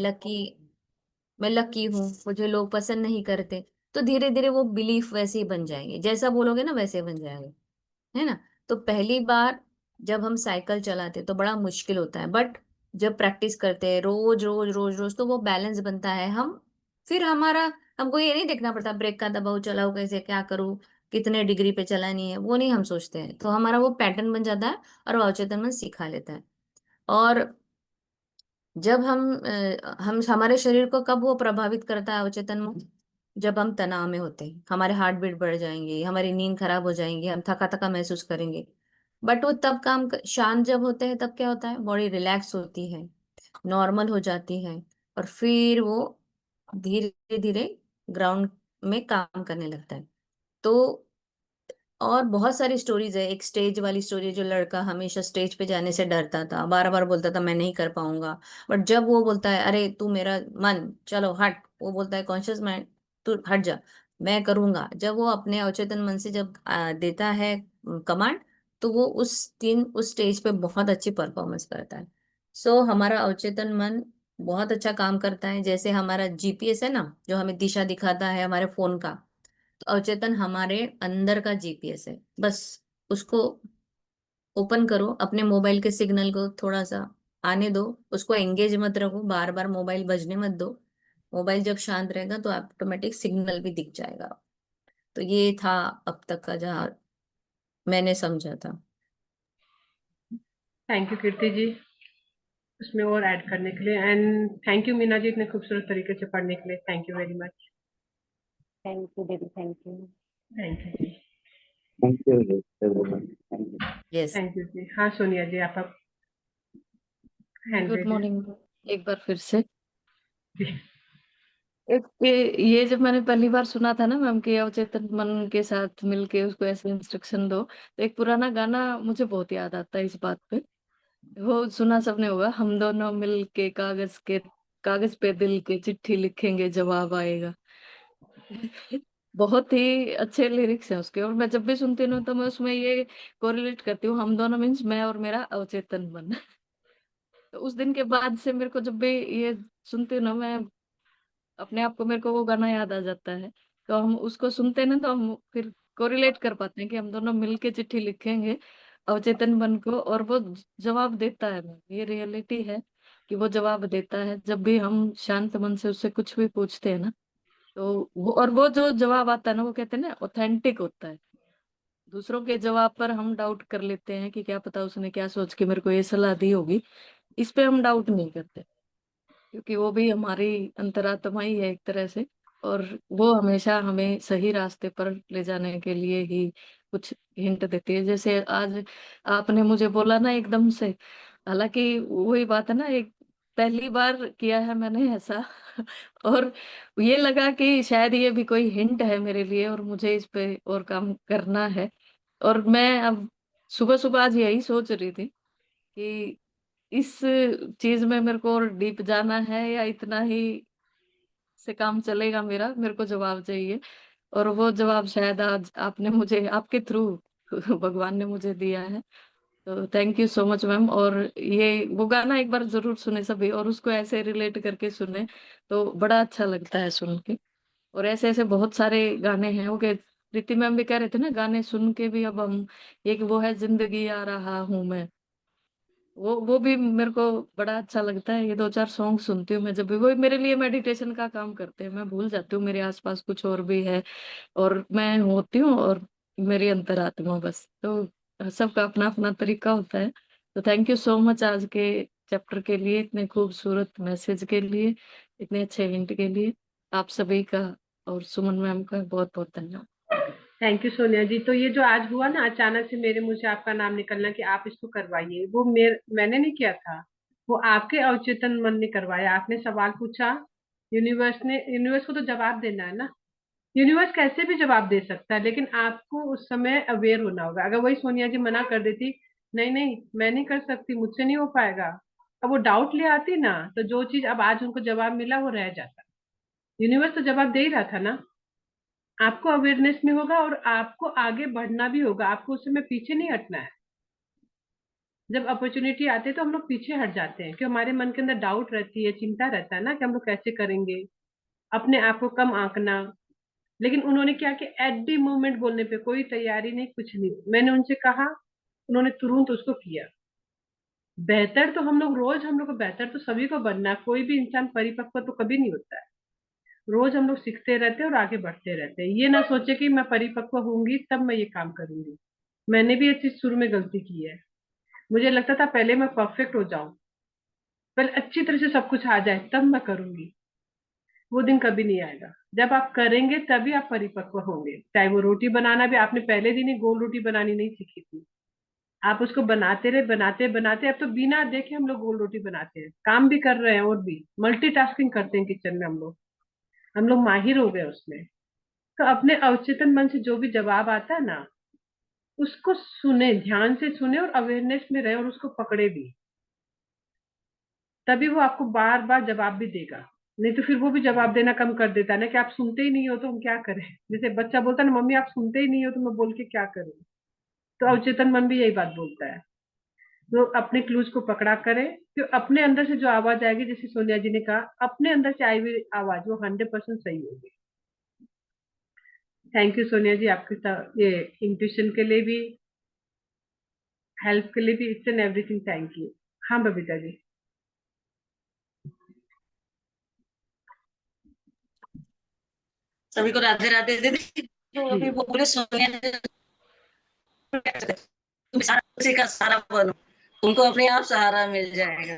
लकी हूँ, मुझे लोग पसंद नहीं करते, तो धीरे धीरे वो बिलीफ वैसे ही बन जाएंगे, जैसा बोलोगे ना वैसे बन जाएंगे, है ना। तो पहली बार जब हम साइकिल चलाते तो बड़ा मुश्किल होता है, बट जब प्रैक्टिस करते हैं रोज रोज रोज रोज, तो वो बैलेंस बनता है। फिर हमको ये नहीं देखना पड़ता ब्रेक का दबाव, चलाओ कैसे, क्या करूँ, कितने डिग्री पे चलानी है, वो नहीं हम सोचते हैं। तो हमारा वो पैटर्न बन जाता है और वो अवचेतन मन सिखा लेता है। और जब हम हमारे शरीर को कब वो प्रभावित करता है अवचेतन मन? जब हम तनाव में होते हैं, हमारे हार्ट बीट बढ़ जाएंगे, हमारी नींद खराब हो जाएंगी, हम थका थका महसूस करेंगे। बट वो तब शांत जब होते हैं तब क्या होता है? बॉडी रिलैक्स होती है, नॉर्मल हो जाती है, और फिर वो धीरे धीरे ग्राउंड में काम करने लगता है। तो और बहुत सारी स्टोरीज है। एक स्टेज वाली स्टोरी है, जो लड़का हमेशा स्टेज पे जाने से डरता था, बार बार बोलता था मैं नहीं कर पाऊंगा। बट जब वो बोलता है अरे तू मेरा मन, चलो हट, वो बोलता है कॉन्शियस माइंड तू हट जा, मैं करूंगा। जब वो अपने अवचेतन मन से जब देता है कमांड, तो वो उस स्टेज पे बहुत अच्छी परफॉर्मेंस करता है। सो हमारा अवचेतन मन बहुत अच्छा काम करता है। जैसे हमारा जीपीएस है ना, जो हमें दिशा दिखाता है हमारे फोन का, तो अवचेतन हमारे अंदर का जीपीएस है। बस उसको ओपन करो, अपने मोबाइल के सिग्नल को थोड़ा सा आने दो, उसको एंगेज मत रखो, बार बार मोबाइल बजने मत दो। मोबाइल जब शांत रहेगा तो ऑटोमेटिक सिग्नल भी दिख जाएगा। तो ये था अब तक का जहाँ मैंने समझा था। थैंक यू कीर्ति जी उसमें और ऐड करने के लिए, and thank you Meena ji इतने खूबसूरत तरीके से पढ़ने के लिए। Thank you very much. Thank you दीदी, thank you. Thank you ji. Thank you, everyone. Thank you. Yes. Thank you ji. हाँ सोनिया जी आप हैंड गुड रेज है। मॉर्निंग। एक बार फिर से, जी। एक ये जब मैंने पहली बार सुना था ना मैम के अवचेतन मन के साथ मिलके उसको ऐसे इंस्ट्रक्शन दो, तो एक पुराना गाना मुझे बहुत याद आता है इस बात पे। वो सुना सबने होगा, हम दोनों मिल के कागज पे दिल के चिट्ठी लिखेंगे जवाब आएगा। बहुत ही अच्छे लिरिक्स हैं उसके, और मैं जब भी सुनती हूँ तो मैं उसमें ये कोरिलेट करती हूँ, हम दोनों मीन्स मैं और मेरा अवचेतन मन। तो उस दिन के बाद से मेरे को जब भी ये सुनती हूँ ना मैं, अपने आप को, मेरे को वो गाना याद आ जाता है। तो हम उसको सुनते हैं ना, तो हम फिर कोरिलेट कर पाते हैं कि हम दोनों मिलके चिट्ठी लिखेंगे अवचेतन मन को, और वो जवाब देता है। ये रियलिटी है कि वो जवाब देता है जब भी हम शांत मन से उससे कुछ भी पूछते हैं ना। तो वो जो जवाब आता है ना, वो कहते हैं ना ऑथेंटिक होता है। दूसरों के जवाब पर हम डाउट कर लेते हैं कि क्या पता उसने क्या सोच के मेरे को ये सलाह दी होगी, इस पे हम डाउट नहीं करते, क्योंकि वो भी हमारी अंतरात्मा ही है एक तरह से। और वो हमेशा हमें सही रास्ते पर ले जाने के लिए ही कुछ हिंट देती है। जैसे आज आपने मुझे बोला ना एकदम से, हालांकि वही बात है ना, एक पहली बार किया है मैंने ऐसा। और ये लगा कि शायद ये भी कोई हिंट है मेरे लिए, और मुझे इस पे और काम करना है। और मैं अब सुबह सुबह आज यही सोच रही थी कि इस चीज में मेरे को और डीप जाना है, या इतना ही इससे काम चलेगा मेरा, मेरे को जवाब चाहिए। और वो जवाब शायद आज आपने मुझे, आपके थ्रू भगवान ने मुझे दिया है। तो thank you so much ma'am. और ये वो गाना एक बार जरूर सुने सभी, और उसको ऐसे रिलेट करके सुने तो बड़ा अच्छा लगता है सुन के। और ऐसे ऐसे बहुत सारे गाने हैं वो के, प्रीति मैम भी कह रहे थे ना, गाने सुन के भी अब हम, एक वो है जिंदगी आ रहा हूं मैं, वो भी मेरे को बड़ा अच्छा लगता है। ये दो चार सॉन्ग सुनती हूँ मैं जब भी, वो मेरे लिए मेडिटेशन का काम करते हैं। मैं भूल जाती हूँ मेरे आसपास कुछ और भी है, और मैं होती हूँ और मेरी अंतरात्मा बस। तो सबका अपना अपना तरीका होता है। तो थैंक यू सो मच आज के चैप्टर के लिए, इतने खूबसूरत मैसेज के लिए, इतने अच्छे हिंट के लिए। आप सभी का और सुमन मैम का बहुत बहुत धन्यवाद। थैंक यू सोनिया जी। तो ये जो आज हुआ ना, अचानक से मेरे मुंह से आपका नाम निकलना कि आप इसको करवाइए, वो मैंने नहीं किया था, वो आपके अवचेतन मन ने करवाया। आपने सवाल पूछा, यूनिवर्स को तो जवाब देना है ना। यूनिवर्स कैसे भी जवाब दे सकता है, लेकिन आपको उस समय अवेयर होना होगा। अगर वही सोनिया जी मना कर देती, नहीं नहीं मैं नहीं कर सकती, मुझसे नहीं हो पाएगा, अब वो डाउट ले आती ना, तो जो चीज अब आज उनको जवाब मिला वो रह जाता। यूनिवर्स तो जवाब दे ही रहा था ना। आपको अवेयरनेस में होगा और आपको आगे बढ़ना भी होगा, आपको उस समय पीछे नहीं हटना है। जब अपॉर्चुनिटी आती है तो हम लोग पीछे हट जाते हैं, कि हमारे मन के अंदर डाउट रहती है, चिंता रहता है ना कि हम लोग कैसे करेंगे, अपने आप को कम आंकना। लेकिन उन्होंने क्या कि एट दी मोमेंट बोलने पे कोई तैयारी नहीं, कुछ नहीं, मैंने उनसे कहा, उन्होंने तुरंत उसको किया। बेहतर तो हम लोग को बेहतर तो सभी को बनना है, कोई भी इंसान परिपक्व तो कभी नहीं होता है। रोज हम लोग सीखते रहते हैं और आगे बढ़ते रहते हैं। ये ना सोचे कि मैं परिपक्व होंगी तब मैं ये काम करूंगी। मैंने भी ये चीज शुरू में गलती की है। मुझे लगता था पहले मैं परफेक्ट हो जाऊं, पहले अच्छी तरह से सब कुछ आ जाए तब मैं करूंगी। वो दिन कभी नहीं आएगा। जब आप करेंगे तभी आप परिपक्व होंगे। चाहे वो रोटी बनाना भी, आपने पहले दिन ही गोल रोटी बनानी नहीं सीखी थी, आप उसको बनाते रहे, बनाते बनाते अब तो बिना देखे हम लोग गोल रोटी बनाते हैं, काम भी कर रहे हैं और भी मल्टीटास्किंग करते हैं किचन में। हम लोग माहिर हो गए उसमें। तो अपने अवचेतन मन से जो भी जवाब आता है ना, उसको सुने, ध्यान से सुने और अवेयरनेस में रहे और उसको पकड़े भी, तभी वो आपको बार बार जवाब भी देगा। नहीं तो फिर वो भी जवाब देना कम कर देता है ना, कि आप सुनते ही नहीं हो तो हम क्या करें। जैसे बच्चा बोलता है ना, मम्मी आप सुनते ही नहीं हो तो मैं बोल के क्या करूं। तो अवचेतन मन भी यही बात बोलता है। तो अपने क्लूज को पकड़ा करे, तो अपने अंदर से जो आवाज आएगी, जैसे सोनिया जी ने कहा, अपने अंदर से आई हुई आवाज वो 100% सही होगी। थैंक यू सोनिया जी, आपके साथ ये इंट्यूशन के लिए भी, हेल्प के लिए भी, it's and everything, thank you. हाँ बबीता जी। सभी को राधे राधे दीदी। जो जी अभी वो बोले सोनिया जी, तुम उसी का सहारा बनो, तुमको अपने आप सहारा मिल जाएगा।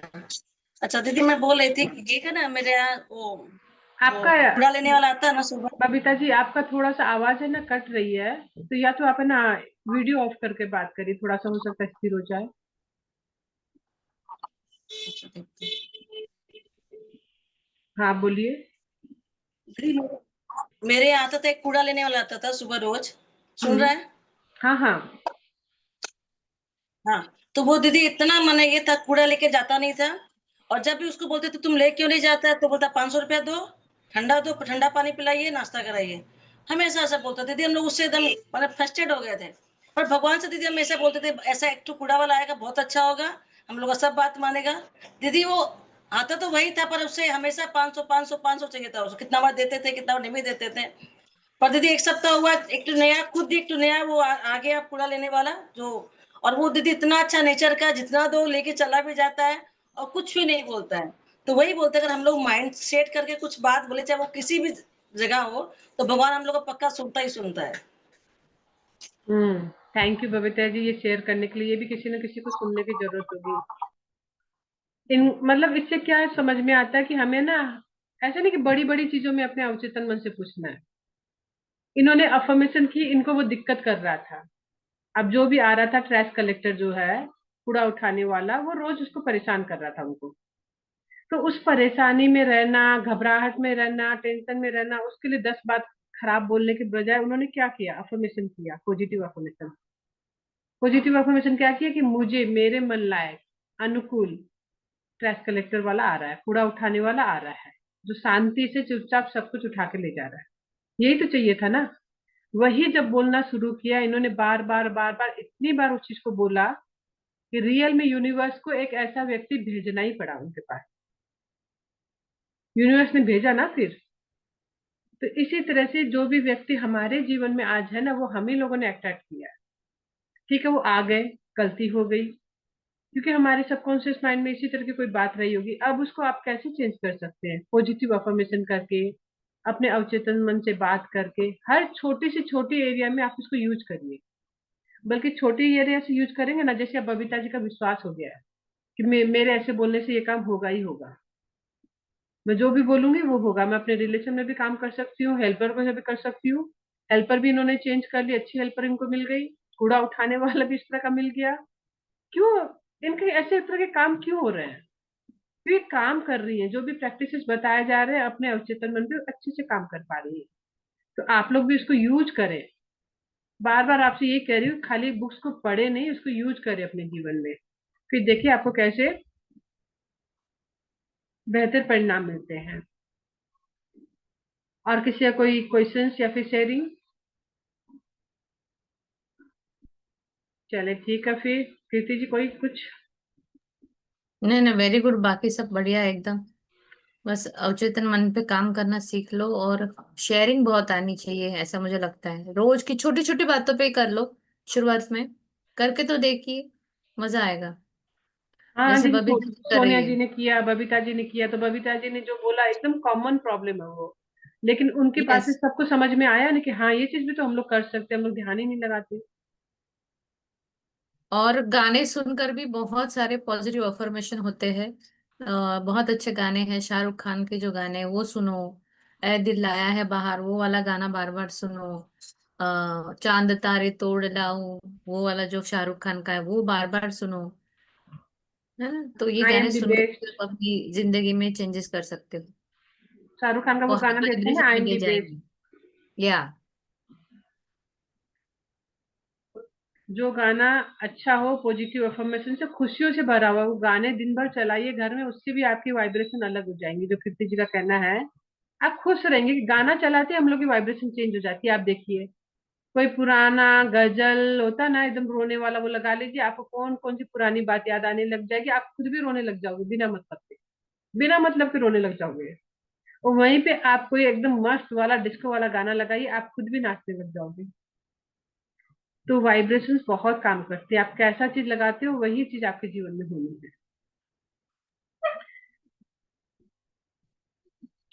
अच्छा दीदी, मैं बोल रही थी कि ये का ना मेरे यहाँ वो आपका, कूड़ा लेने वाला आता है ना सुबह। बबीता जी आपका थोड़ा सा आवाज है ना कट रही है, तो या तो आप है ना वीडियो ऑफ करके बात करिए, थोड़ा सा हो सकता है स्थिर हो जाए। अच्छा, देखते हैं। हाँ बोलिए। दीदी, मेरे यहाँ आता था, एक कूड़ा लेने वाला आता था सुबह रोज। सुन हम्म। रहा है? हाँ हाँ। हाँ। तो वो दीदी इतना मन ये था, कूड़ा लेके जाता नहीं था। और जब भी उसको बोलते थे तुम ले क्यों नहीं जाता है, तो बोलता 500 रुपया दो, ठंडा पानी पिलाइए, नाश्ता कराइए। हमेशा ऐसा बोलता था। दीदी हम लोग उससे एकदम मतलब फ्रस्ट्रेट हो गए थे। पर भगवान से दीदी हम ऐसा बोलते थे, ऐसा एक तो कूड़ा वाला आएगा, बहुत अच्छा होगा, हम लोग का सब बात मानेगा। दीदी वो आता तो वही था, पर उससे हमेशा 500 500 500 चाहिए था उसको। कितना बार देते थे, कितना बार नहीं भी देते थे। पर दीदी एक सप्ताह हुआ, एक तो नया, खुद एक तो नया वो आ गया कूड़ा लेने वाला जो। और वो दीदी इतना अच्छा नेचर का, जितना दो लेके चला भी जाता है और कुछ भी नहीं बोलता है। तो वही बोलते हैं, अगर हम लोग माइंड सेट करके कुछ बात बोले, चाहे वो किसी भी जगह हो, तो भगवान हम लोग को पक्का सुनता ही सुनता है। थैंक यू बबीता जी, ये शेयर करने के लिए। ये भी किसी न किसी को सुनने की जरूरत होगी। इन मतलब इससे क्या समझ में आता है कि हमें ना, ऐसा नहीं कि बड़ी बड़ी चीजों में अपने अवचेतन मन से पूछना है। इन्होंने अफर्मेशन की, इनको वो दिक्कत कर रहा था। अब जो भी आ रहा था, ट्रैश कलेक्टर जो है, कूड़ा उठाने वाला, वो रोज उसको परेशान कर रहा था उनको। तो उस परेशानी में रहना, घबराहट में रहना, टेंशन में रहना, उसके लिए 10 बात खराब बोलने के बजाय उन्होंने क्या किया, अफर्मेशन किया, पॉजिटिव अफर्मेशन। पॉजिटिव अफर्मेशन क्या किया कि मुझे मेरे मन लायक अनुकूल ट्रैश कलेक्टर वाला आ रहा है, कूड़ा उठाने वाला आ रहा है, जो शांति से चुपचाप सब कुछ उठा के ले जा रहा है। यही तो चाहिए था ना। वही जब बोलना शुरू किया, इन्होंने बार बार बार बार इतनी बार उस चीज को बोला कि रियल में यूनिवर्स को एक ऐसा व्यक्ति भेजना ही पड़ा उनके पास। यूनिवर्स ने भेजा ना फिर। तो इसी तरह से जो भी व्यक्ति हमारे जीवन में आज है ना, वो हम ही लोगों ने अट्रैक्ट किया है। ठीक है, वो आ गए, गलती हो गई, क्योंकि हमारे सबकॉन्शियस माइंड में इसी तरह की कोई बात रही होगी। अब उसको आप कैसे चेंज कर सकते हैं? पॉजिटिव अफर्मेशन करके, अपने अवचेतन मन से बात करके, हर छोटी से छोटी एरिया में आप इसको यूज करिए। बल्कि छोटी एरिया से यूज करेंगे ना, जैसे अब बबीता जी का विश्वास हो गया है कि मेरे ऐसे बोलने से ये काम होगा ही होगा। मैं जो भी बोलूंगी वो होगा। मैं अपने रिलेशन में भी काम कर सकती हूँ, हेल्पर को भी कर सकती हूँ। हेल्पर भी इन्होंने चेंज कर ली, अच्छी हेल्पर इनको मिल गई। कूड़ा उठाने वाला भी इस तरह का मिल गया। क्यों? इनके ऐसे तरह के काम क्यों हो रहे हैं? क्यों? ये काम कर रही है, जो भी प्रैक्टिसेस बताए जा रहे हैं अपने अवचेतन मन पे अच्छे से काम कर पा रही है। तो आप लोग भी इसको यूज करें। बार बार आपसे ये कह रही हूँ, खाली बुक्स को पढ़े नहीं, उसको यूज करें अपने जीवन में। फिर देखिए आपको कैसे बेहतर परिणाम मिलते हैं। और किसी का कोई क्वेश्चंस या फिर शेयरिंग? चले ठीक है फिर। कीर्ति जी कोई कुछ? नहीं नहीं, वेरी गुड, बाकी सब बढ़िया है एकदम। बस अवचेतन मन पे काम करना सीख लो, और शेयरिंग बहुत आनी चाहिए, ऐसा मुझे लगता है। रोज की छोटी छोटी बातों पे ही कर लो शुरुआत में, करके तो देखिए, मजा आएगा। हाँ, जैसे जैसे बबीता जी कर सोनिया रही है। जी ने किया, बबीता जी ने किया, तो बबीता जी ने जो बोला एकदम कॉमन प्रॉब्लम है वो। लेकिन उनके पास यस। से सबको समझ में आया ना कि हाँ, ये चीज भी तो हम लोग कर सकते हैं, हम लोग ध्यान ही नहीं लगाते। और गाने सुनकर भी बहुत सारे पॉजिटिव अफर्मेशन होते हैं। बहुत अच्छे गाने हैं, शाहरुख खान के जो गाने हैं वो सुनो। ए दिल लाया है बाहर, वो वाला गाना बार बार सुनो। चांद तारे तोड़ लाऊं, वो वाला जो शाहरुख खान का है वो बार बार सुनो। है ना? तो ये आई एम गाने दी सुनकर बेस्ट। आप अपनी जिंदगी में चेंजेस कर सकते हो। शाहरुख खान का वो गाना पॉजिटिव भी अच्छा है ना, आई वाइब्रेशन एम ले दी बेस्ट। जाएंगे। या। जो गाना अच्छा हो, पॉजिटिव अफर्मेशन से, खुशियों से भरा हुआ, वो गाने दिन भर चलाइए घर में, उससे भी आपकी वाइब्रेशन अलग हो जाएंगी। जो कीर्ति जी का कहना है, आप खुश रहेंगे कि गाना चलाते हम लोग की वाइब्रेशन चेंज हो जाती है। आप देखिए, कोई पुराना गजल होता ना एकदम रोने वाला, वो लगा लीजिए, आपको कौन कौन सी पुरानी बात याद आने लग जाएगी। आप खुद भी रोने लग जाओगे बिना मतलब के। बिना मतलब के रोने लग जाओगे। और वहीं पे आप कोई एकदम मस्त वाला डिस्को वाला गाना लगाइए, आप खुद भी नाचने लग जाओगे। तो वाइब्रेशंस बहुत काम करती है। आप कैसा चीज लगाते हो वही चीज आपके जीवन में होनी है।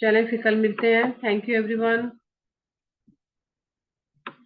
चलें फिर कल मिलते हैं। Thank you everyone.